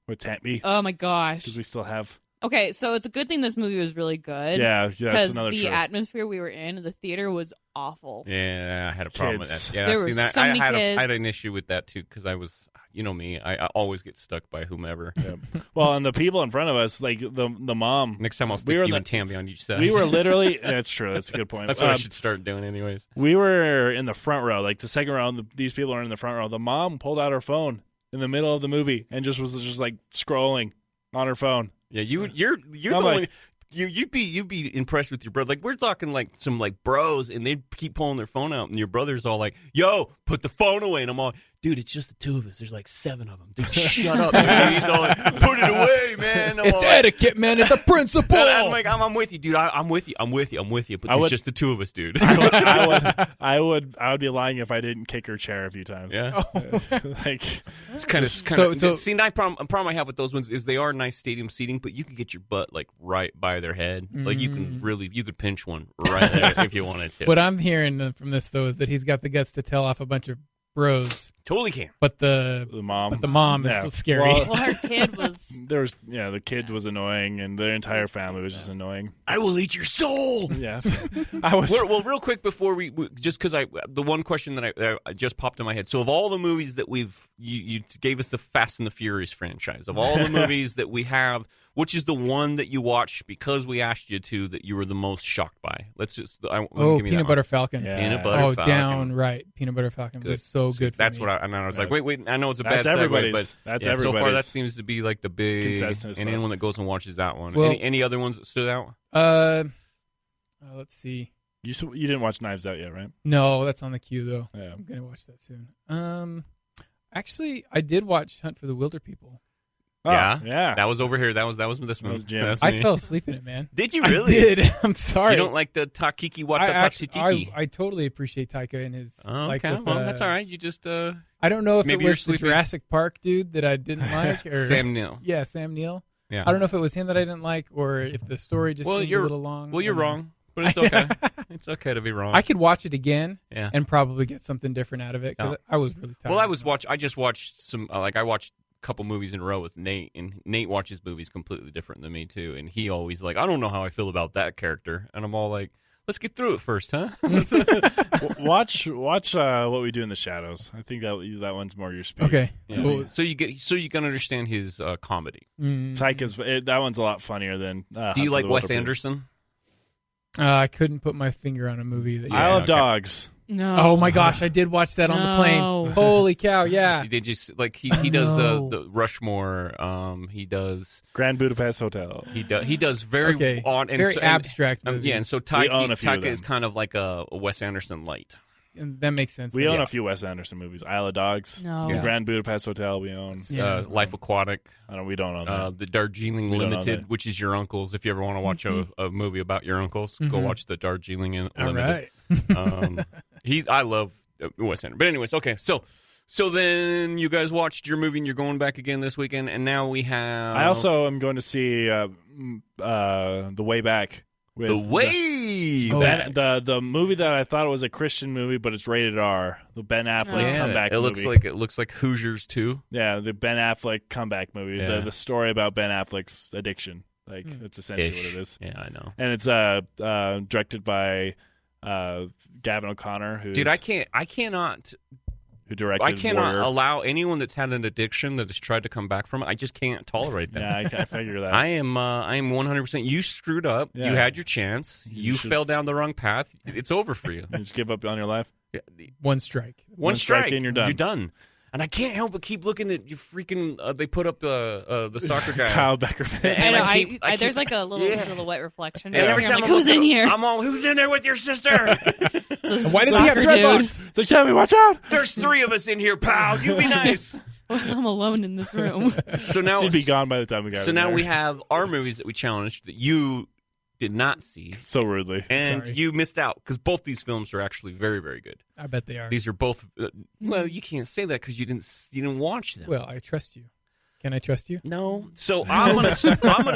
with Tampy Oh my gosh. because we still have. Okay, so it's a good thing this movie was really good. Yeah, that's Because another the trope. atmosphere we were in the theater was awful. Yeah, I had a problem with Kids. that. Yeah, There I've were seen that. so many I had kids. an issue with that too because I was, you know me, I always get stuck by whomever. Yeah. Well, and the people in front of us, like the mom. Next time I'll stick We were you the- and Tammy on each side. We were literally. That's true. That's a good point. That's what I should start doing, anyways. We were in the front row, like the second row. And these people are in the front row. The mom pulled out her phone in the middle of the movie and was just like scrolling on her phone. Yeah, you're the I'm only. like- You'd be impressed with your brother. Like we're talking like some like bros, and they keep pulling their phone out, and your brother's all like, "Yo, put the phone away," and I'm all, "Dude, it's just the two of us. There's like 7 of them. Dude, shut up." Dude. He's all like, "Put it away, man." I'm it's all like, etiquette, man. It's a principle. and I'm like, I'm with you, dude. I'm with you. But I it's would- just the two of us, dude. I would be lying if I didn't kick her chair a few times. Yeah, like it's kind of. So- See, a problem I have with those ones is they are nice stadium seating, but you can get your butt like right by their head. Like you could pinch one right there if you wanted to. What I'm hearing from this though is that he's got the guts to tell off a bunch of bros, Totally can. but the mom is Yeah. scary. Well, Well, her kid was. the kid was annoying, and their entire family was just annoying. I will eat your soul. Yeah, I was. Well, real quick before we just because the one question that I just popped in my head. So of all the movies that you gave us the Fast and the Furious franchise, of all the movies that we have, which is the one that you watched because we asked you to that you were the most shocked by? Let's just give me that Peanut one. Butter Falcon. Yeah. Peanut Butter Oh, Falcon. downright Peanut Butter Falcon was so good. For That's me. what I was like. Wait. I know it's a That's bad segue, everybody's- but that's yeah, so far that everybody's seems to be like the big consensus and list. anyone that goes and watches that one. Well- any other ones that stood out? Let's see. You didn't watch Knives Out yet, right? No, that's on the queue though. Yeah. I'm gonna watch that soon. Actually, I did watch Hunt for the Wilder People. Oh, Yeah? yeah. That was over here. That was this one. That was Jim. That's I me. fell asleep in it, man. Did you I really? did. I'm sorry. You don't like the Takiki I totally appreciate Taika and his. Oh, like okay. with, Well, that's all right. You just I don't know if Maybe it you're was the sleeping. Jurassic Park dude that I didn't like, or Sam Neill. Yeah, Sam Neill. Yeah. I don't know if it was him that I didn't like, or if the story just seemed a little long. Well, you're I don't know. wrong, but it's okay. It's okay to be wrong. I could watch it again Yeah. and probably get something different out of it because No. I was really tired. Well, I just watched some. I watched a couple movies in a row with Nate, and Nate watches movies completely different than me too. And he always like, I don't know how I feel about that character, and I'm all like, let's get through it first, huh? watch What We Do in the Shadows. I think that one's more your speed. Okay. Yeah. Cool. So you can understand his comedy. Taika's that one's a lot funnier than. Do you like Wes Anderson? I couldn't put my finger on a movie that. Isle of okay. Dogs. No. Oh my gosh, I did watch that on the plane. No. Holy cow! Yeah. They just like he does No. the Rushmore. He does Grand Budapest Hotel. he does very Okay. odd and Very so, abstract And, movies. yeah, and so We own a few of Taika is them. kind of like a Wes Anderson light. And that makes sense. We then. own Yeah. a few Wes Anderson movies. Isle of Dogs. No. Yeah. Grand Budapest Hotel. We own. Yeah. Life Aquatic. We don't own that. The Darjeeling We don't know Limited, that. which is your uncle's. If you ever want to watch a movie about your uncles, go watch the Darjeeling All Limited. right. I love Wes Anderson. But anyways, okay, so then you guys watched your movie and you're going back again this weekend, and now we have I also am going to see The Way Back. With The Way Oh, Back. the movie that I thought was a Christian movie, but it's rated R. The Ben Affleck Yeah, comeback it looks movie. like Hoosiers too. Yeah, the Ben Affleck comeback movie. Yeah. The story about Ben Affleck's addiction. Like that's essentially what it is. Yeah, I know. And it's directed by Gavin O'Connor, who Dude, I cannot directed Warrior. allow anyone that's had an addiction that has tried to come back from it. I just can't tolerate that. Yeah, I can't figure that. I am 100%. You screwed up. Yeah. You had your chance. You should- fell down the wrong path. It's over for you. You just give up on your life. Yeah, One strike. One strike strike and you're done. You're done. And I can't help but keep looking at you freaking. They put up the soccer guy. Kyle Beckerman. I And know. I keep- I there's keep- like a little Yeah. silhouette reflection. And right every here. I'm time like, I who's look in at- here? I'm all, who's in there with your sister? It's a Why does he have soccer dude. dreadlocks? So Shelby, watch out! There's 3 of us in here, pal. You be nice. I'm alone in this room. So now She'd be gone by the time we got So in now there. we have our movies that we challenged that you did not see. So rudely. And Sorry. you missed out because both these films are actually very, very good. I bet they are. These are both. Well, you can't say that because you didn't watch them. Well, I trust you. Can I trust you? No. So I'm gonna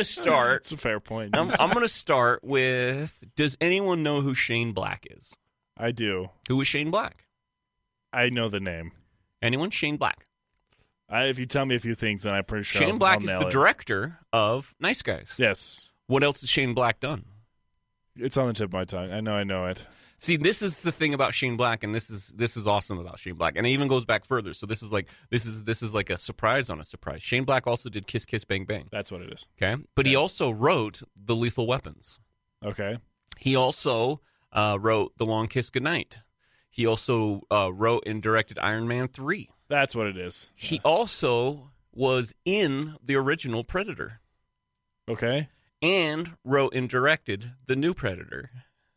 start. That's a fair point. I'm gonna start with. Does anyone know who Shane Black is? I do. Who is Shane Black? I know the name. Anyone? Shane Black. If you tell me a few things, then I'm pretty sure Shane Black I'll is nail the it. director of Nice Guys. Yes. What else has Shane Black done? It's on the tip of my tongue. I know it. See, this is the thing about Shane Black, and this is awesome about Shane Black, and it even goes back further. So this is like a surprise on a surprise. Shane Black also did Kiss Kiss Bang Bang. That's what it is. Okay, but he also wrote The Lethal Weapons. Okay. He also wrote The Long Kiss Goodnight. He also wrote and directed Iron Man 3. That's what it is. He also was in the original Predator Okay. and wrote and directed the new Predator.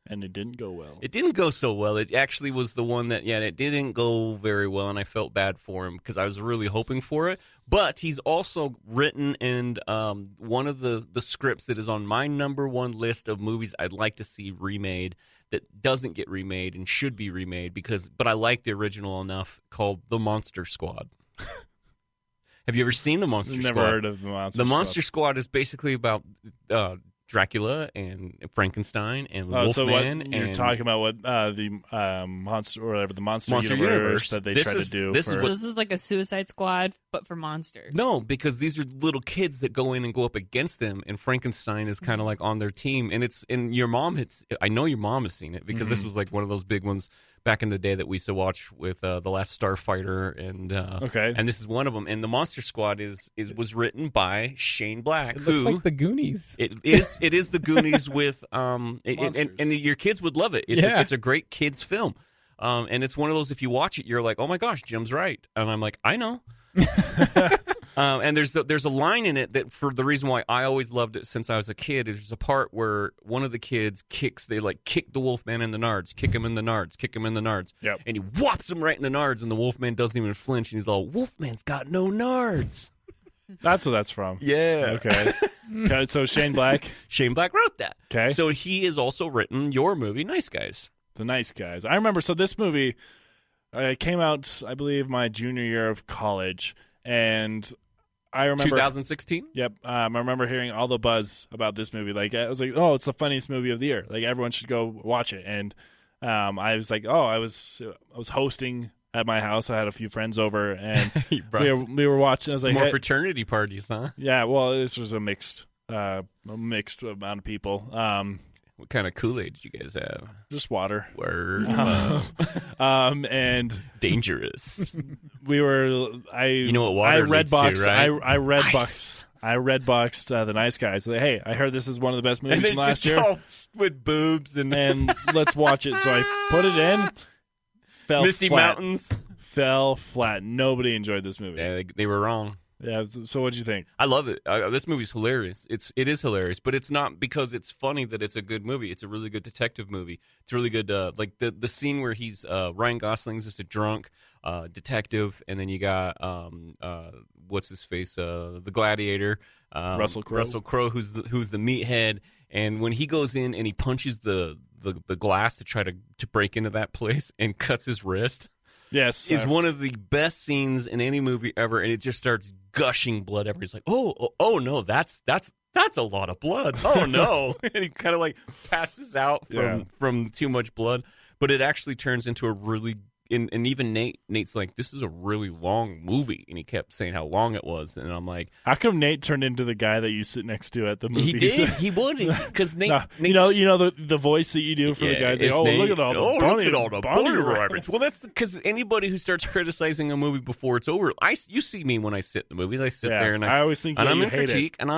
And it didn't go well. It didn't go so well. It actually was the one that, it didn't go very well, and I felt bad for him because I was really hoping for it. But he's also written and one of the scripts that is on my number one list of movies I'd like to see remade that doesn't get remade and should be remade but I like the original enough, called The Monster Squad. Have you ever seen The Monster Squad? Never heard of the Monster The Squad. Monster Squad is basically about Dracula and Frankenstein and Wolfman. So what and you're talking about? What the monster or whatever the monster Monster universe Universe. that they This try is- to do? this for, is So this is like a Suicide Squad, but for monsters. No, because these are little kids that go in and go up against them, and Frankenstein is kind of like on their team. And your mom I know your mom has seen it because this was like one of those big ones back in the day that we used to watch with The Last Starfighter, and Okay. and this is one of them. And the Monster Squad was written by Shane Black, It looks who like the Goonies. it is the Goonies with and your kids would love it. It's a great kids film. And it's one of those, if you watch it, you're like, oh my gosh, Jim's right. And I'm like, I know. And there's a line in it that, for the reason why I always loved it since I was a kid, is there's a part where one of the kids kick the Wolfman in the nards, kick him in the nards. Yep. And he whops him right in the nards, and the Wolfman doesn't even flinch, and he's all, Wolfman's got no nards. That's what that's from. Yeah. Okay. Okay. So Shane Black, Shane Black wrote that. Okay. So he has also written your movie, Nice Guys. The Nice Guys. I remember. So this movie came out, I believe, my junior year of college, and I remember 2016? Yep. I remember hearing all the buzz about this movie. Like, I was like, oh, it's the funniest movie of the year. Like, everyone should go watch it. And I was like, oh, I was hosting at my house. I had a few friends over, and we were watching. I was like, more hey, fraternity parties, huh? yeah. Well, this was a mixed amount of people. What kind of Kool-Aid did you guys have? Just water. Word. And Dangerous. we were. You know what water leads to, right? I red Ice. boxed. I red boxed the Nice Guys. Like, hey, I heard this is one of the best movies And from it's last just year, all with boobs and let's watch it. So I put it in. Fell Misty flat. Mountains. Fell flat. Nobody enjoyed this movie. Yeah, they were wrong. Yeah. So what'd you think? I love it. This movie's hilarious. It is hilarious, but it's not because it's funny that it's a good movie. It's a really good detective movie. It's really good. Like the scene where he's Ryan Gosling's just a drunk detective, and then you got what's his face, the Gladiator, Russell Crowe, who's the meathead, and when he goes in and he punches the glass to try to break into that place and cuts his wrist. Yes, Is one of the best scenes in any movie ever, and it just starts gushing blood everywhere. He's like, oh no, that's a lot of blood. Oh no, and he kind of like passes out from too much blood. But it actually turns into a really, and even Nate's like, this is a really long movie, and he kept saying how long it was, and I'm like, how come Nate turned into the guy that you sit next to at the movies? he did, he would, because Nate, No, you know the voice that you do for the guys. Like, it's oh, Nate. look at all the bunny rabbits. rabbits. Well, that's because anybody who starts criticizing a movie before it's over, you see me when I sit in the movies. I sit there and I always think and I'm you in hate critique, and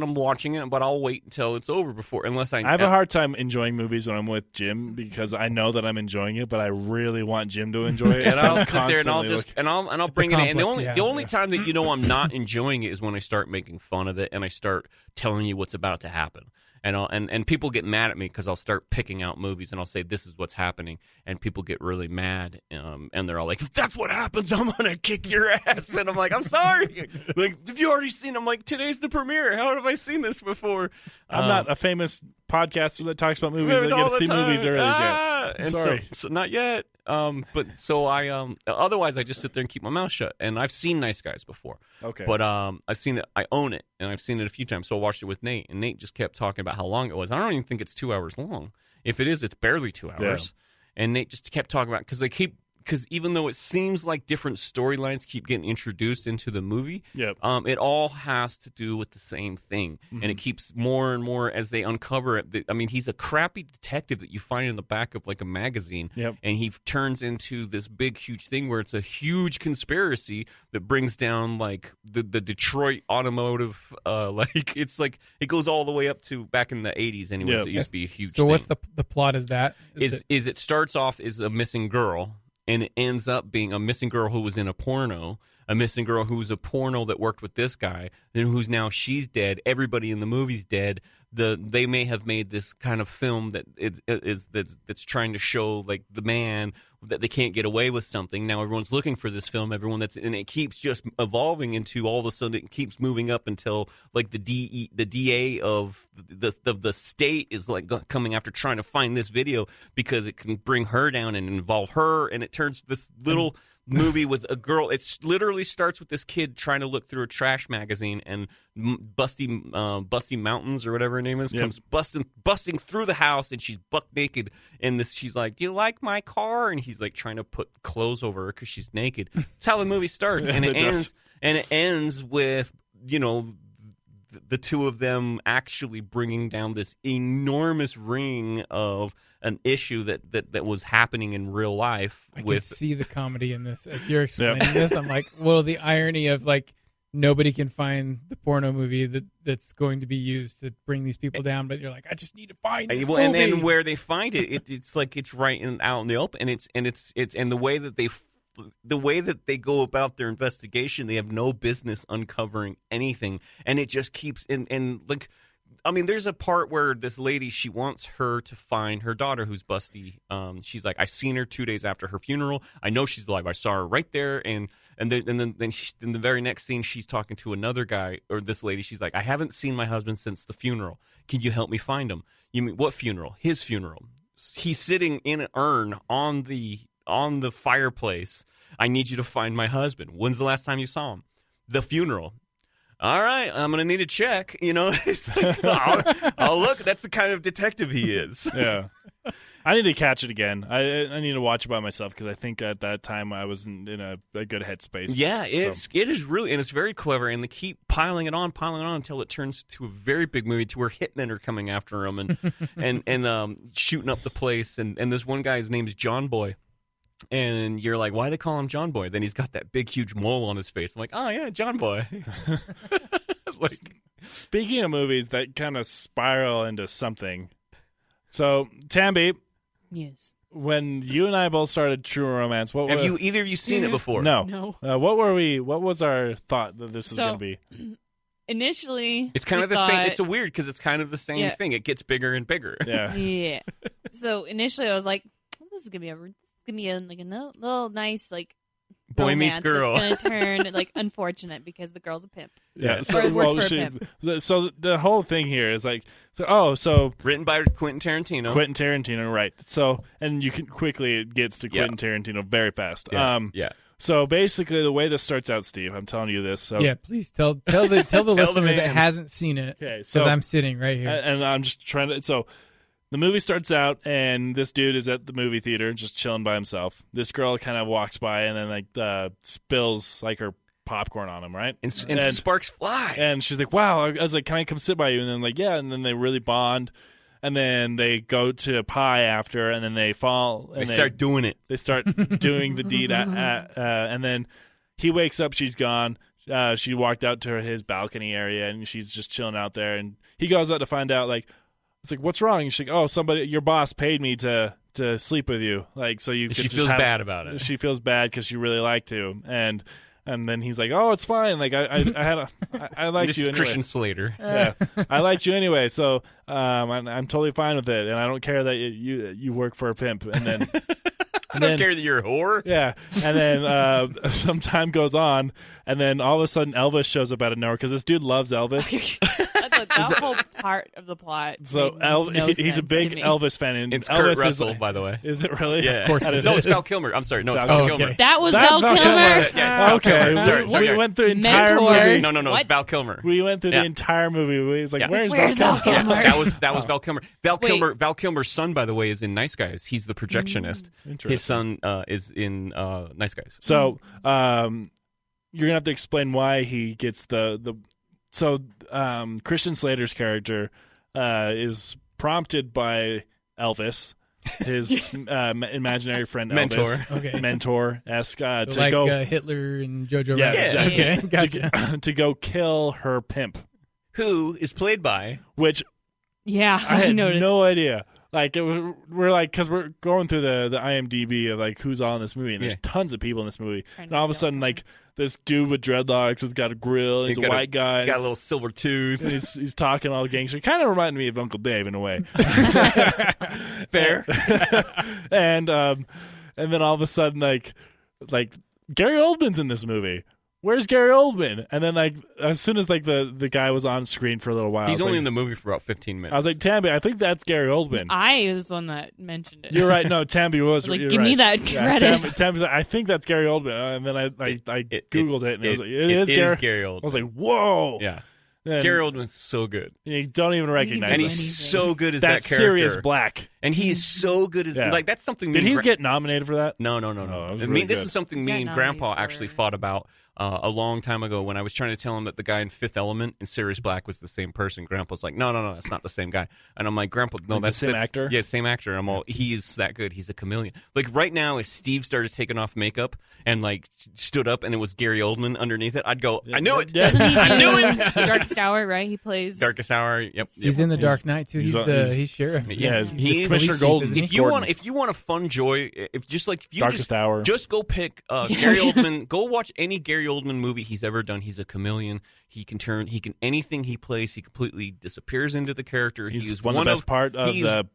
I'm watching it, but I'll wait until it's over unless I have a hard time enjoying movies when I'm with Jim because I know that I'm enjoying it, but I really want Jim to enjoy it. And So I'll I'm sit there and I'll constantly just I'll bring it in. And complex, the only time that you know I'm not enjoying it is when I start making fun of it and I start telling you what's about to happen. and people get mad at me because I'll start picking out movies and I'll say this is what's happening, and people get really mad, and they're all like, if that's what happens, I'm gonna kick your ass, and I'm like, I'm sorry, like, have you already seen? I'm like, today's the premiere. How have I seen this before? I'm not a famous podcaster that talks about movies. I get to see movies early yet. I'm sorry, so not yet. But so I otherwise I just sit there and keep my mouth shut. And I've seen Nice Guys before. Okay. But I've seen it. I own it, and I've seen it a few times. So I watched it with Nate, and Nate just kept talking about how long it was. I don't even think it's 2 hours long. If it is, it's barely 2 hours. Yeah. And Nate just kept talking about because even though it seems like different storylines keep getting introduced into the movie, it all has to do with the same thing. Mm-hmm. And it keeps more and more as they uncover it. I mean, he's a crappy detective that you find in the back of like a magazine, and he turns into this big, huge thing where it's a huge conspiracy that brings down like the Detroit automotive, it's like it goes all the way up to back in the 80s anyways. It used to be a huge thing. So what's the plot is that? Is it starts off as a missing girl, and it ends up being a missing girl who was in a porno, a missing girl who was a porno that worked with this guy, and who's now she's dead. Everybody in the movie's dead. They may have made this kind of film that's trying to show like the man that they can't get away with something. Now everyone's looking for this film. And it keeps just evolving into all of a sudden it keeps moving up until like the DA of the state is like coming after trying to find this video because it can bring her down and involve her, and it turns this little movie with a girl. It literally starts with this kid trying to look through a trash magazine, and Busty Mountains or whatever her name is comes busting through the house, and she's buck naked. And she's like, "Do you like my car?" And he's like trying to put clothes over her because she's naked. That's how the movie starts, and it ends with the two of them actually bringing down this enormous ring of an issue that was happening in real life. I can see the comedy in this as you're explaining this. I'm like, well, the irony of like nobody can find the porno movie that's going to be used to bring these people down, but you're like, I just need to find this movie. And where they find it's like it's right out in the open, and it's the way that they go about their investigation, they have no business uncovering anything, and it just keeps and like, I mean, there's a part where this lady, she wants her to find her daughter who's busty. She's like, I seen her 2 days after her funeral. I know she's alive. I saw her right there. And then in the very next scene, she's talking to another guy, or this lady. She's like, I haven't seen my husband since the funeral. Can you help me find him? You mean what funeral? His funeral. He's sitting in an urn on the fireplace. I need you to find my husband. When's the last time you saw him? The funeral. All right, I'm going to need a check. It's like, I'll look. That's the kind of detective he is. Yeah. I need to catch it again. I need to watch it by myself because I think at that time I wasn't in a good headspace. Yeah, it is really, and it's very clever, and they keep piling it on until it turns to a very big movie to where hitmen are coming after him and shooting up the place. And this one guy's name is John Boy. And you're like, why do they call him John Boy? Then he's got that big, huge mole on his face. I'm like, oh, yeah, John Boy. Speaking of movies that kind of spiral into something. So, Tambi. Yes. When you and I both started True Romance, have either of you seen it before? No. What was our thought that this was going to be? Initially, it's kind of the same. It's weird because it's kind of the same thing. It gets bigger and bigger. Yeah. Yeah. So initially, I was like, this is going to be a little nice boy meets girl. It's going to turn unfortunate because the girl's a pimp. Yeah. So it works for a pimp. So the whole thing here is so written by Quentin Tarantino. Quentin Tarantino, right? So and you can quickly it gets to Quentin Tarantino very fast. Yeah. So basically, the way this starts out, Steve, I'm telling you this. So yeah, please tell the listener that hasn't seen it. Okay, because I'm sitting right here, and I'm just trying to. So the movie starts out, and this dude is at the movie theater, just chilling by himself. This girl kind of walks by, and then spills her popcorn on him, right? And sparks fly. And she's like, "Wow!" I was like, "Can I come sit by you?" And then yeah, and then they really bond. And then they go to pie after, and then they fall. And they start doing it. They start doing the deed, and then he wakes up. She's gone. She walked out to his balcony area, and she's just chilling out there. And he goes out to find out, it's like, what's wrong? And she's like, oh, your boss paid me to sleep with you, so you. She feels bad about it. She feels bad because she really liked to, and And then he's like, "Oh, it's fine. Like I liked This you is anyway. Christian Slater. Yeah, I liked you anyway. So I'm totally fine with it, and I don't care that you work for a pimp." And then I don't care that you're a whore. yeah, and then some time goes on, and then all of a sudden Elvis shows up out of nowhere because this dude loves Elvis. That whole part of the plot. So made no he's a sense big to me. Elvis fan, and It's Elvis Kurt is Russell, like- by the way. Is it really? Yeah. Of course it No, is. it's Val Kilmer. I'm sorry. No, it's Oh, Val okay. Kilmer. That was That's Val Val Kilmer. Yeah, it's Val Okay, Kilmer. Sorry. we went through the entire Mentor. movie. No, it's What? Val Kilmer. We went through Yeah. the entire movie. He's like, Yeah. "Where's Val Kilmer?" Kilmer? That was Val Kilmer. Wait. Val Kilmer's son, by the way, is in Nice Guys. He's the projectionist. Interesting. His son is in Nice Guys. So, you're gonna have to explain why he gets the. So, Christian Slater's character is prompted by Elvis, his imaginary friend Mentor. Elvis, Okay. mentor-esque, So to like go. Hitler and Jojo Yeah, Rabbit. exactly. Okay, gotcha. to go kill her pimp, Who is played by which Yeah, I had noticed. no idea. Like we're like, because we're going through the IMDb of like who's all in this movie, and there's Yeah. tons of people in this movie, Trying and to all of a figure sudden, out like this dude with dreadlocks who's got a grill, and he's a got white guy, got a little silver tooth. and he's talking all gangster. Kind of reminded me of Uncle Dave in a way. Fair. and then all of a sudden, like Gary Oldman's in this movie. Where's Gary Oldman? And then like as soon as like the guy was on screen for a little while, He's I was only like, in the movie for about 15 minutes. I was like, Tamby, I think that's Gary Oldman. I was the one that mentioned it. You're right. No, Tamby was. I was like, you're give me right. that credit. Tammy's like, I think that's Gary Oldman. And then I googled it, and it was like, it is Gary. Oldman. I was like, whoa. Yeah. And Gary Oldman's so good. you don't even recognize And him. he's anything. so good as That's that character. Sirius Black. And he is so good as Yeah. like that's something Did me he and get nominated for that? No. Oh, it was I really mean, this good. is something me Got and nominated Grandpa for- actually fought about a long time ago when I was trying to tell him that the guy in Fifth Element and Sirius Black was the same person. Grandpa's like, no, that's not the same guy. And I'm like, Grandpa, no, Like the that's same that's- actor? Yeah, same actor. I'm all, he is that good. He's a chameleon. Like right now, if Steve started taking off makeup and like stood up and it was Gary Oldman underneath it, I'd go, I knew it. Yeah. Doesn't he do I knew it. Darkest Hour, right? He plays Darkest Hour. Yep. He's in the Dark Knight too. he's He's, on- he's- he's sheriff. Yeah, he is Commissioner chief, Golden. isn't he? If you want a fun joy, if just like if you Darkest Hour. just go pick Gary Oldman. Go watch any Gary Oldman movie he's ever done. He's a chameleon. He can anything he plays. He completely disappears into the character. He's He is one of the best part of he's-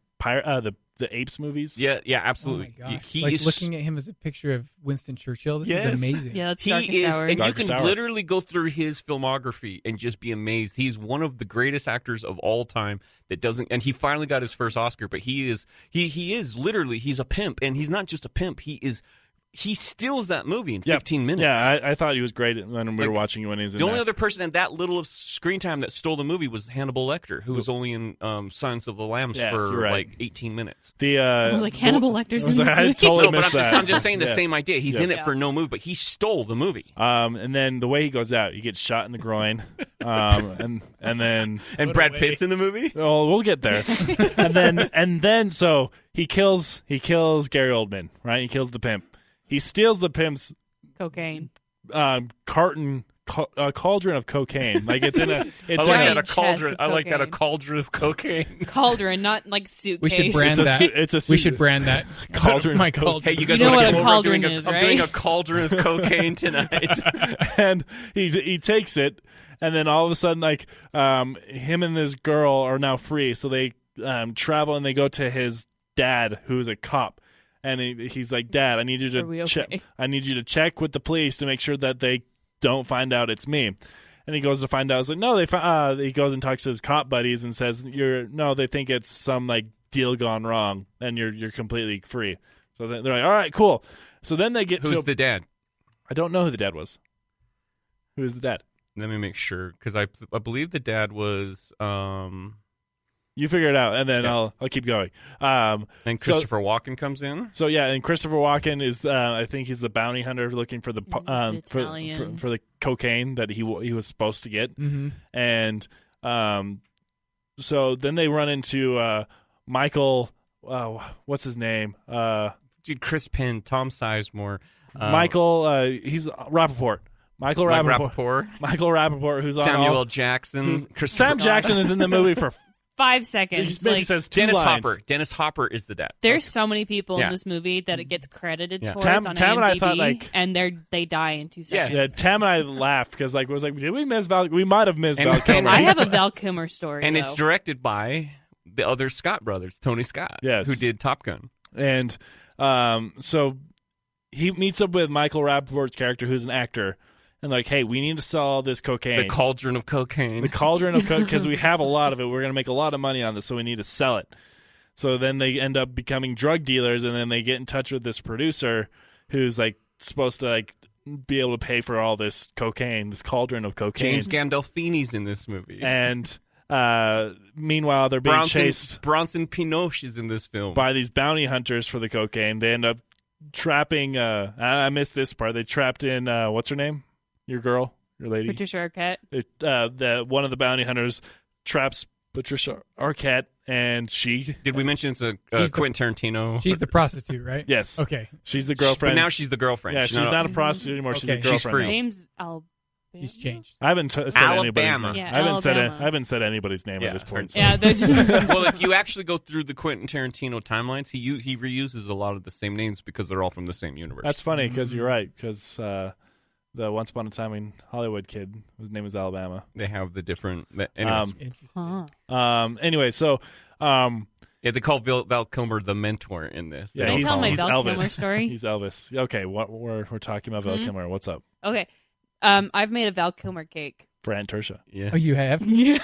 the Apes movies. Yeah, Oh my absolutely. gosh! He like is looking at him as a picture of Winston Churchill. This Yes. is amazing. Yeah, that's He Darkest is, Hour. and Darkest you can Hour. literally go through his filmography and just be amazed. He's one of the greatest actors of all time that doesn't, and he finally got his first Oscar. But he is literally he's a pimp, and he's not just a pimp. He steals that movie in 15 minutes. Yeah, I thought he was great when we were Like, watching it when he was in The only that. other person in that little of screen time that stole the movie was Hannibal Lecter, who was only in Silence of the Lambs Yeah, for you're right. like 18 minutes. I was like, Hannibal Lecter's I was in like, this I movie. totally No, but missed that. I'm just saying the Yeah. same idea. He's in it for no movie, but he stole the movie. And then the way he goes out, he gets shot in the groin. And then And Brad Pitt's in the movie? oh, we'll get there. and then so he kills Gary Oldman, right? He kills the pimp. He steals the pimp's Cocaine. cauldron of cocaine. Like it's in a. It's I in like giant that a chest cauldron. of I like that a cocaine. cauldron of cocaine. Cauldron, not like We suitcase. should brand It's a that. suit- it's a we suit- should brand that Cauldron My of coke. cauldron. Hey, you guys You know want what to a come over? cauldron I'm doing is, I'm doing a right? cauldron of cocaine tonight. And he takes it, and then all of a sudden, like him and this girl are now free, so they travel and they go to his dad, who's a cop, and he's like, "Dad, I need you Are we to okay? check. I need you to check with the police to make sure that they don't find out it's me." And he goes to find out. It's like, no, he goes and talks to his cop buddies and says, they think it's some like deal gone wrong, and you're completely free. So they're like, all right, cool. So then they get Who's the dad? I don't know who the dad was. Who is the dad? Let me make sure, because I believe the dad was You figure it out, and then Yeah. I'll keep going. and Christopher Walken comes in. So yeah, and Christopher Walken is I think he's the bounty hunter looking for the Italian. for the cocaine that he was supposed to get, Mm-hmm. and so then they run into Michael. What's his name? Dude, Chris Penn, Tom Sizemore, Michael. He's Rappaport. Michael Mike Rappaport. Rappaport, Michael Rappaport, who's on Samuel all, Jackson, Sam Jackson is in the movie for 5 seconds. Maybe Like, says two Dennis lines. Hopper. Dennis Hopper is the dad. there's so many people Yeah. in this movie that it gets credited Yeah. towards Tam on and IMDb, I thought, like- and they die in 2 seconds. Yeah, Tam and I laughed because like was like, did we miss Val? We might have missed And- Val Kilmer. I have a Val Kilmer story, And though. it's directed by the other Scott brothers, Tony Scott, Yes. who did Top Gun. And so he meets up with Michael Rappaport's character, who's an actor, and like, hey, we need to sell all this cocaine. The cauldron of cocaine. The cauldron of coke, because we have a lot of it. We're going to make a lot of money on this, so we need to sell it. So then they end up becoming drug dealers, and then they get in touch with this producer who's like supposed to like be able to pay for all this cocaine, this cauldron of cocaine. James Gandolfini's in this movie. And meanwhile, they're being chased Bronson Pinochet is in this film. by these bounty hunters for the cocaine. They end up trapping. I missed this part. They trapped in what's her name? Your girl, your lady. Patricia Arquette. One of the bounty hunters traps Patricia Arquette, and she. Did we mention it's a She's the- Quentin Tarantino? She's the prostitute, right? Yes. Okay. She's the But girlfriend. now she's the girlfriend. yeah, she's not a prostitute anymore. She's a Okay. girlfriend. She's free. now. Name's Alabama. She's changed. I haven't said anybody's Alabama. name. Yeah, I Alabama. haven't said anybody's name Yeah, at this point. So. Yeah, there's Well, if you actually go through the Quentin Tarantino timelines, he reuses a lot of the same names because they're all from the same universe. That's funny because you're right. Because the Once Upon a Time in Hollywood kid, his name is Alabama. They have the different. Anyways, Interesting. Anyway, so yeah, they call Val Kilmer the mentor in this. yeah, Can I he's, tell my he's Val Elvis. Kilmer story? He's Elvis. Okay, what we're talking about Val Kilmer. What's up Okay. I've made a Val Kilmer cake. for Aunt Tertia? Yeah. Oh, you have? Yeah.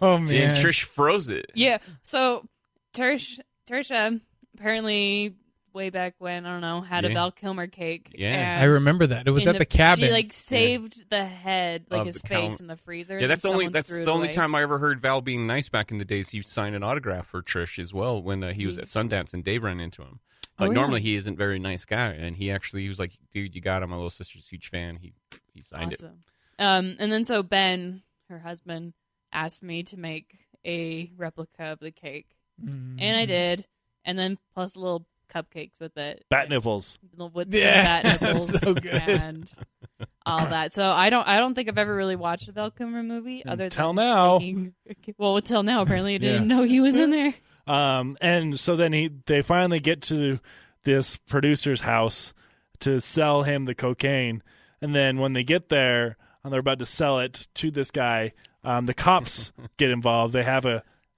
Oh, man. And Trish froze it. Yeah. So Tersha apparently way back when, I don't know, had a Yeah. Val Kilmer cake. Yeah. and I remember that. It was in at the cabin. She like saved the head, like Of his the face count. in the freezer. Yeah, that's and the only someone that's threw it the only away. time I ever heard Val being nice back in the days. He signed an autograph for Trish as well when he was at Sundance and Dave ran into him. Like Oh, yeah. normally he isn't a very nice guy, and he was like, "Dude, you got him. My little sister's a huge fan." He signed it. Awesome. And then so Ben, her husband, asked me to make a replica of the cake, and I did, and then plus little cupcakes with it, Bat nipples. with Yeah, bat nipples so good. and all that. So I don't think I've ever really watched a Val Kilmer movie other Until than now. Well, until now, apparently I didn't Yeah. know he was in there. And so then they finally get to this producer's house to sell him the cocaine, and then when they get there and they're about to sell it to this guy, the cops get involved. They have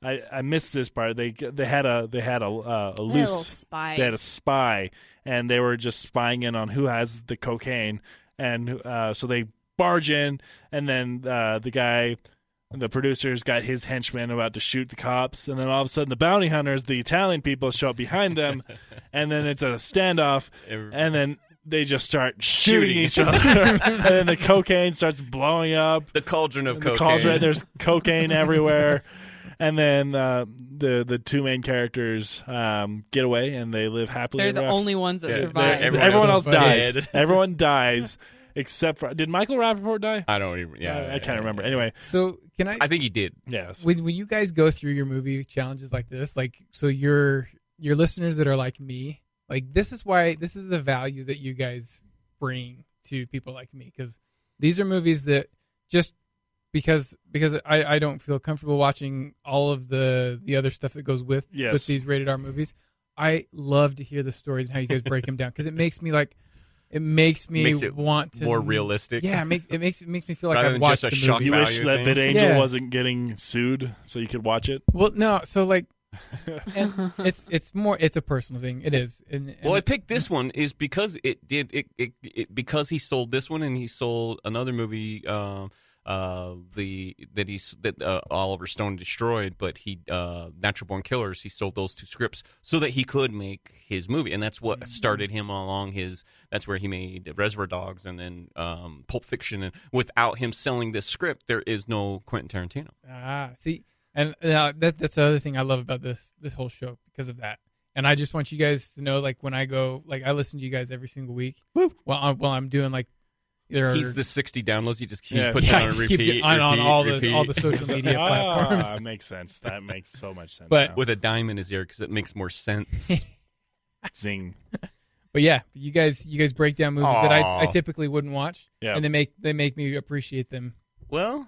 I missed this part. They had a Little loose. spy. They had a spy, and they were just spying in on who has the cocaine, and so they barge in, and then the guy. The producer's got his henchmen about to shoot the cops, and then all of a sudden the bounty hunters, the Italian people, show up behind them, and then it's a standoff, and then they just start shooting each other, and then the cocaine starts blowing up. The cauldron of The cocaine. cauldron, there's cocaine everywhere, and then the two main characters get away, and they live happily. They're the ever after. only ones that Yeah, survive. Everyone else dies. dead. Everyone dies except for. Did Michael Rappaport die? I don't even. Yeah, I can't remember. Anyway, So can I think he did. yes. when you guys go through your movie challenges like this, like so your listeners that are like me, like this is the value that you guys bring to people like me, because these are movies that just because I don't feel comfortable watching all of the other stuff that goes with these rated R movies. I love to hear the stories and how you guys break them down, because it makes me it want to more realistic. Yeah, it makes me feel like Rather I've than watched just a the shock movie. You wish value that thing. VidAngel Yeah. wasn't getting sued so you could watch it. Well, no, so like, and it's a personal thing. It is. And Well, I picked this one is because because he sold this one and he sold another movie that Oliver Stone destroyed, but he Natural Born Killers, he sold those two scripts so that he could make his movie, and that's what started him along his. That's where he made Reservoir Dogs and then Pulp Fiction. And without him selling this script, there is no Quentin Tarantino. See, and that's the other thing I love about this whole show because of that. And I just want you guys to know, like when I go, like I listen to you guys every single week while I'm doing like. He's the 60 downloads. He just keeps Yeah. putting Yeah, it I on just repeat, keep it on all the repeat. social media platforms. That makes sense. That makes so much sense. But- now. With a dime in his ear because it makes more sense. Zing. But yeah, you guys break down movies that I Aw. typically wouldn't watch, Yeah. and they make me appreciate them. Well,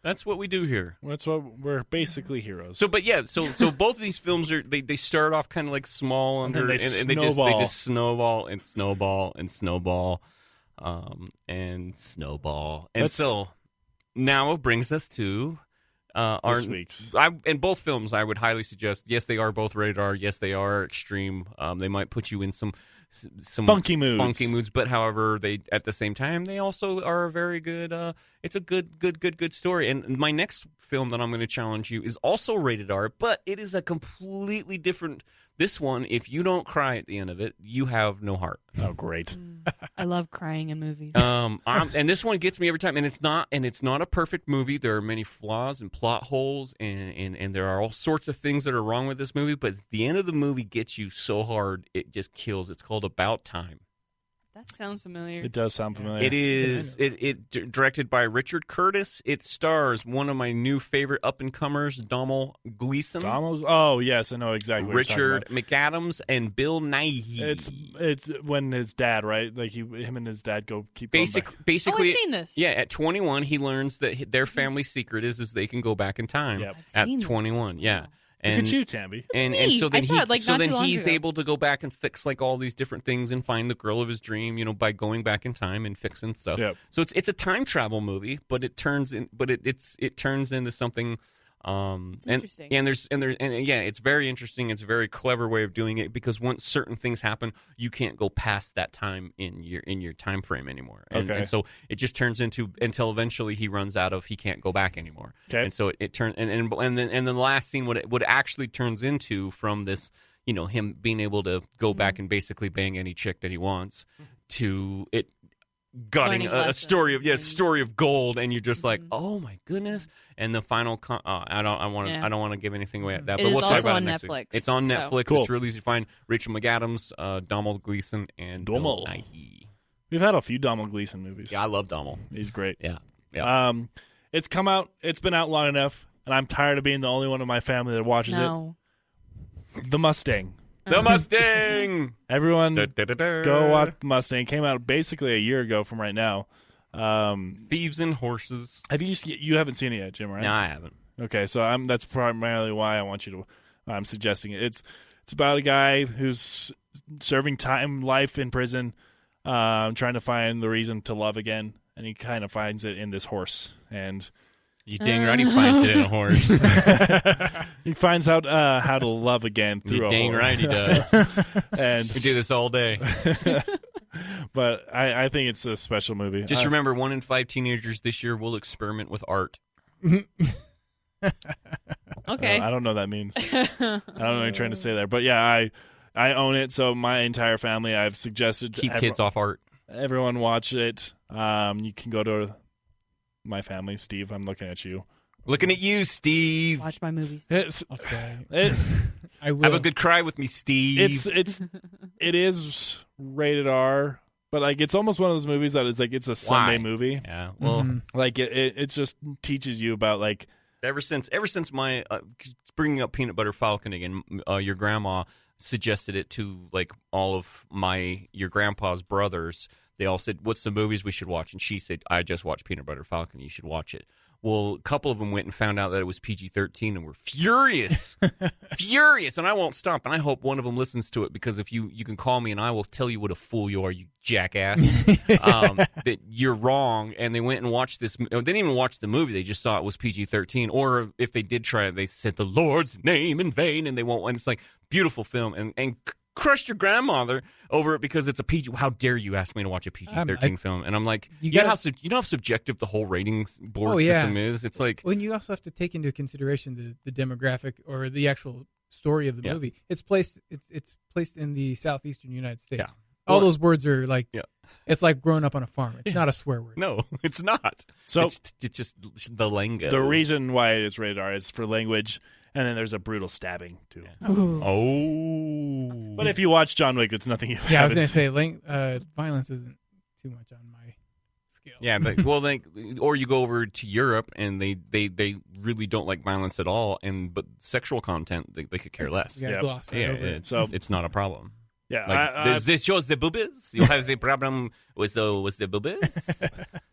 That's what we do here. That's what we're basically heroes. So, but yeah, so both of these films are they start off kind of like small And then under, they and they just snowball. snowball and snowball and snowball, and snowball, and That's- so now it brings us to our This week's. in both films. I would highly suggest. Yes, they are both rated R. Yes, they are extreme. They might put you in some Funky moods. but however, they at the same time they also are a very good. It's a good story. And my next film that I'm going to challenge you is also rated R, but it is a completely different. This one, if you don't cry at the end of it, you have no heart. Oh, great. I love crying in movies. And this one gets me every time. And it's not a perfect movie. There are many flaws and plot holes, and there are all sorts of things that are wrong with this movie. But the end of the movie gets you so hard, it just kills. It's called About Time. That sounds familiar. It does sound familiar. It is directed by Richard Curtis. It stars one of my new favorite up-and-comers, Domhnall Gleeson, Oh, yes, I know exactly what Richard you're McAdams, and Bill Nighy. It's when his dad, right? Like him and his dad keep going back. Basically, I've seen this. Yeah, at 21, he learns that their family secret is they can go back in time. Yep. I've At seen 21, this. yeah. Look And at you, Tamby. and me. so then I saw it, like, not too long he's ago. able to go back and fix like all these different things and find the girl of his dream, by going back in time and fixing stuff. Yep. So it's a time travel movie, but it turns into something. It's and interesting. and it's very interesting. It's a very clever way of doing it because once certain things happen, you can't go past that time in your time frame anymore. And, Okay. and so it just turns into until eventually he runs out of he can't go back anymore. Okay. And so it turns and then the last scene what it actually turns into from this him being able to go back and basically bang any chick that he wants to it. Gutting Learning a story of lessons and- story of gold, and you're just like, oh my goodness! And the final, I don't want to give anything away at that, It but is we'll talk also about on it next week. Netflix, It's on so- Netflix. Cool. It's really easy to find. Rachel McAdams, Domhnall Gleeson, and Bill Domhnall. Nighy. We've had a few Domhnall Gleeson movies. Yeah, I love Domhnall. He's great. Yeah. It's come out. It's been out long enough, and I'm tired of being the only one in my family that watches No. it. The Mustang. The Mustang. Everyone, Da-da-da-da. go watch The Mustang. It came out basically a year ago from right now. Thieves and Horses. Have you haven't seen it yet, Jim? Right? No, I haven't. Okay, so that's primarily why I want you to. I'm suggesting it. It's about a guy who's serving life in prison, trying to find the reason to love again, and he kind of finds it in this horse, and You dang right he finds it in a horse. he finds out how to love again through You a dang horse. right he does. And We do this all day. but I think it's a special movie. Just remember, 1 in 5 teenagers this year will experiment with art. Okay. I don't know what that means. I don't know what you're trying to say there, but yeah, I own it. So my entire family, I've suggested Keep kids off art. everyone watch it. You can go to my family, Steve. I'm looking at you. Looking at you, Steve. Watch my movies. It's, I'll try. it, I will. Have a good cry with me, Steve. it is rated R, but like it's almost one of those movies that is like it's a Sunday Why? movie. Yeah. Well, Mhm. Like it just teaches you about like ever since my bringing up Peanut Butter Falcon again, your grandma suggested it to like all of your grandpa's brothers. They all said, "What's the movies we should watch?" And she said, "I just watched Peanut Butter Falcon. You should watch it." Well, a couple of them went and found out that it was PG-13 and were furious. Furious. And I won't stop. And I hope one of them listens to it because if you can call me and I will tell you what a fool you are, you jackass, that you're wrong. And they went and watched this. They didn't even watch the movie. They just saw it was PG-13. Or if they did try it, they said the Lord's name in vain. And they won't. And it's like beautiful film. And crushed your grandmother over it because it's a PG. How dare you ask me to watch a PG-13 film? And I'm like, you know how subjective the whole ratings board system is? It's like, well, and you also have to take into consideration the demographic or the actual story of the movie. It's placed in the southeastern United States. Yeah. All those words are like, Yeah. it's like growing up on a farm. It's not a swear word. no, it's not. So- it's just the lingo. the reason why it is rated R is for language, and then there's a brutal stabbing too. Ooh. Oh. But if you watch John Wick, it's nothing you. Yeah, I was haven't going to say violence isn't too much on my scale. Yeah, but or you go over to Europe and they really don't like violence at all, but sexual content they could care less. You gotta Yep. gloss right Yeah, over it. it's not a problem. Yeah, Like this shows the boobies. You have the problem with the boobies.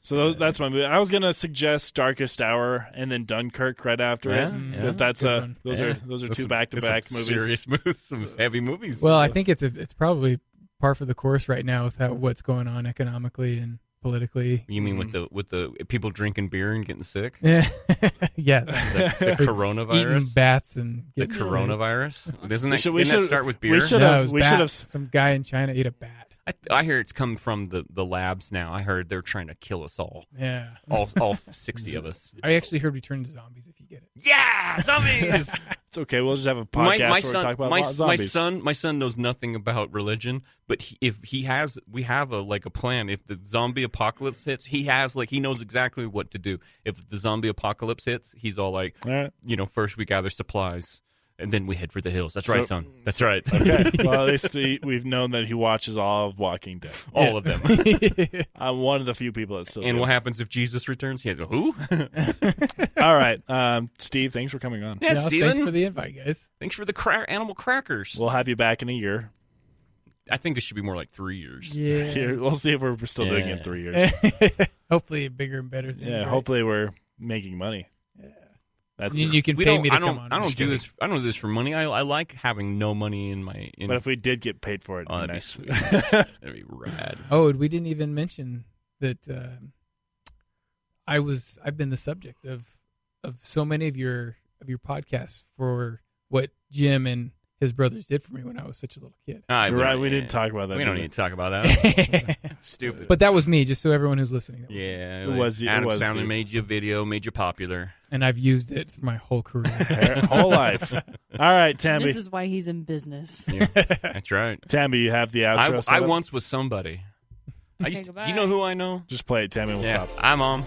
So that's my movie. I was gonna suggest Darkest Hour and then Dunkirk right after it, because that's Good one. those are two back-to-back movies. Serious movies, some heavy movies. Well, I think it's probably par for the course right now with what's going on economically and politically. You mean with the people drinking beer and getting sick? Yeah, yeah. The coronavirus, Eating bats and the getting sick. coronavirus. Didn't that We should start with beer? we should No, have- it was we should have- bats. Some guy in China ate a bat. I hear it's come from the labs now. I heard they're trying to kill us all. Yeah. All 60 of us. I actually heard we turn into zombies if you get it. Yeah, zombies. It's okay. We'll just have a podcast where we talk about zombies. My son knows nothing about religion, but we have a plan. If the zombie apocalypse hits, he knows exactly what to do. If the zombie apocalypse hits, he's all like, All right. First we gather supplies, and then we head for the hills. That's right, son. That's right. Okay. Well, at least we've known that he watches all of Walking Dead. All of them. I'm one of the few people that still. And do. what happens if Jesus returns? He has a who? All right, Steve. Thanks for coming on. Yeah, Yeah, Steven. thanks for the invite, guys. Thanks for the animal crackers. We'll have you back in a year. I think it should be more like 3 years. Yeah. Here, we'll see if we're still doing it in 3 years. Hopefully bigger and better things. Yeah. right? Hopefully we're making money. Yeah. That's You can We pay don't. me to I come don't. on. I don't Just do kidding. this. I don't do this for money. I like having no money in my. But if we did get paid for it, Oh, it'd be that'd be nice. sweet. That'd be rad. Oh, we didn't even mention that I've been the subject of so many of your podcasts for what Jim and his brothers did for me when I was such a little kid. You're right. We didn't talk about that. We don't either. need to talk about that. Stupid. But that was me, just so everyone who's listening. yeah, It was- it Adam was, Soundman dude. made you a video, made you popular. And I've used it for my whole career. Whole life. All right, Tammy. This is why he's in business. Yeah, that's right. Tammy, you have the outro. I set up? once was somebody. Okay, Do you goodbye. know who I know? Just play it, Tammy. We'll Yeah, stop. I'm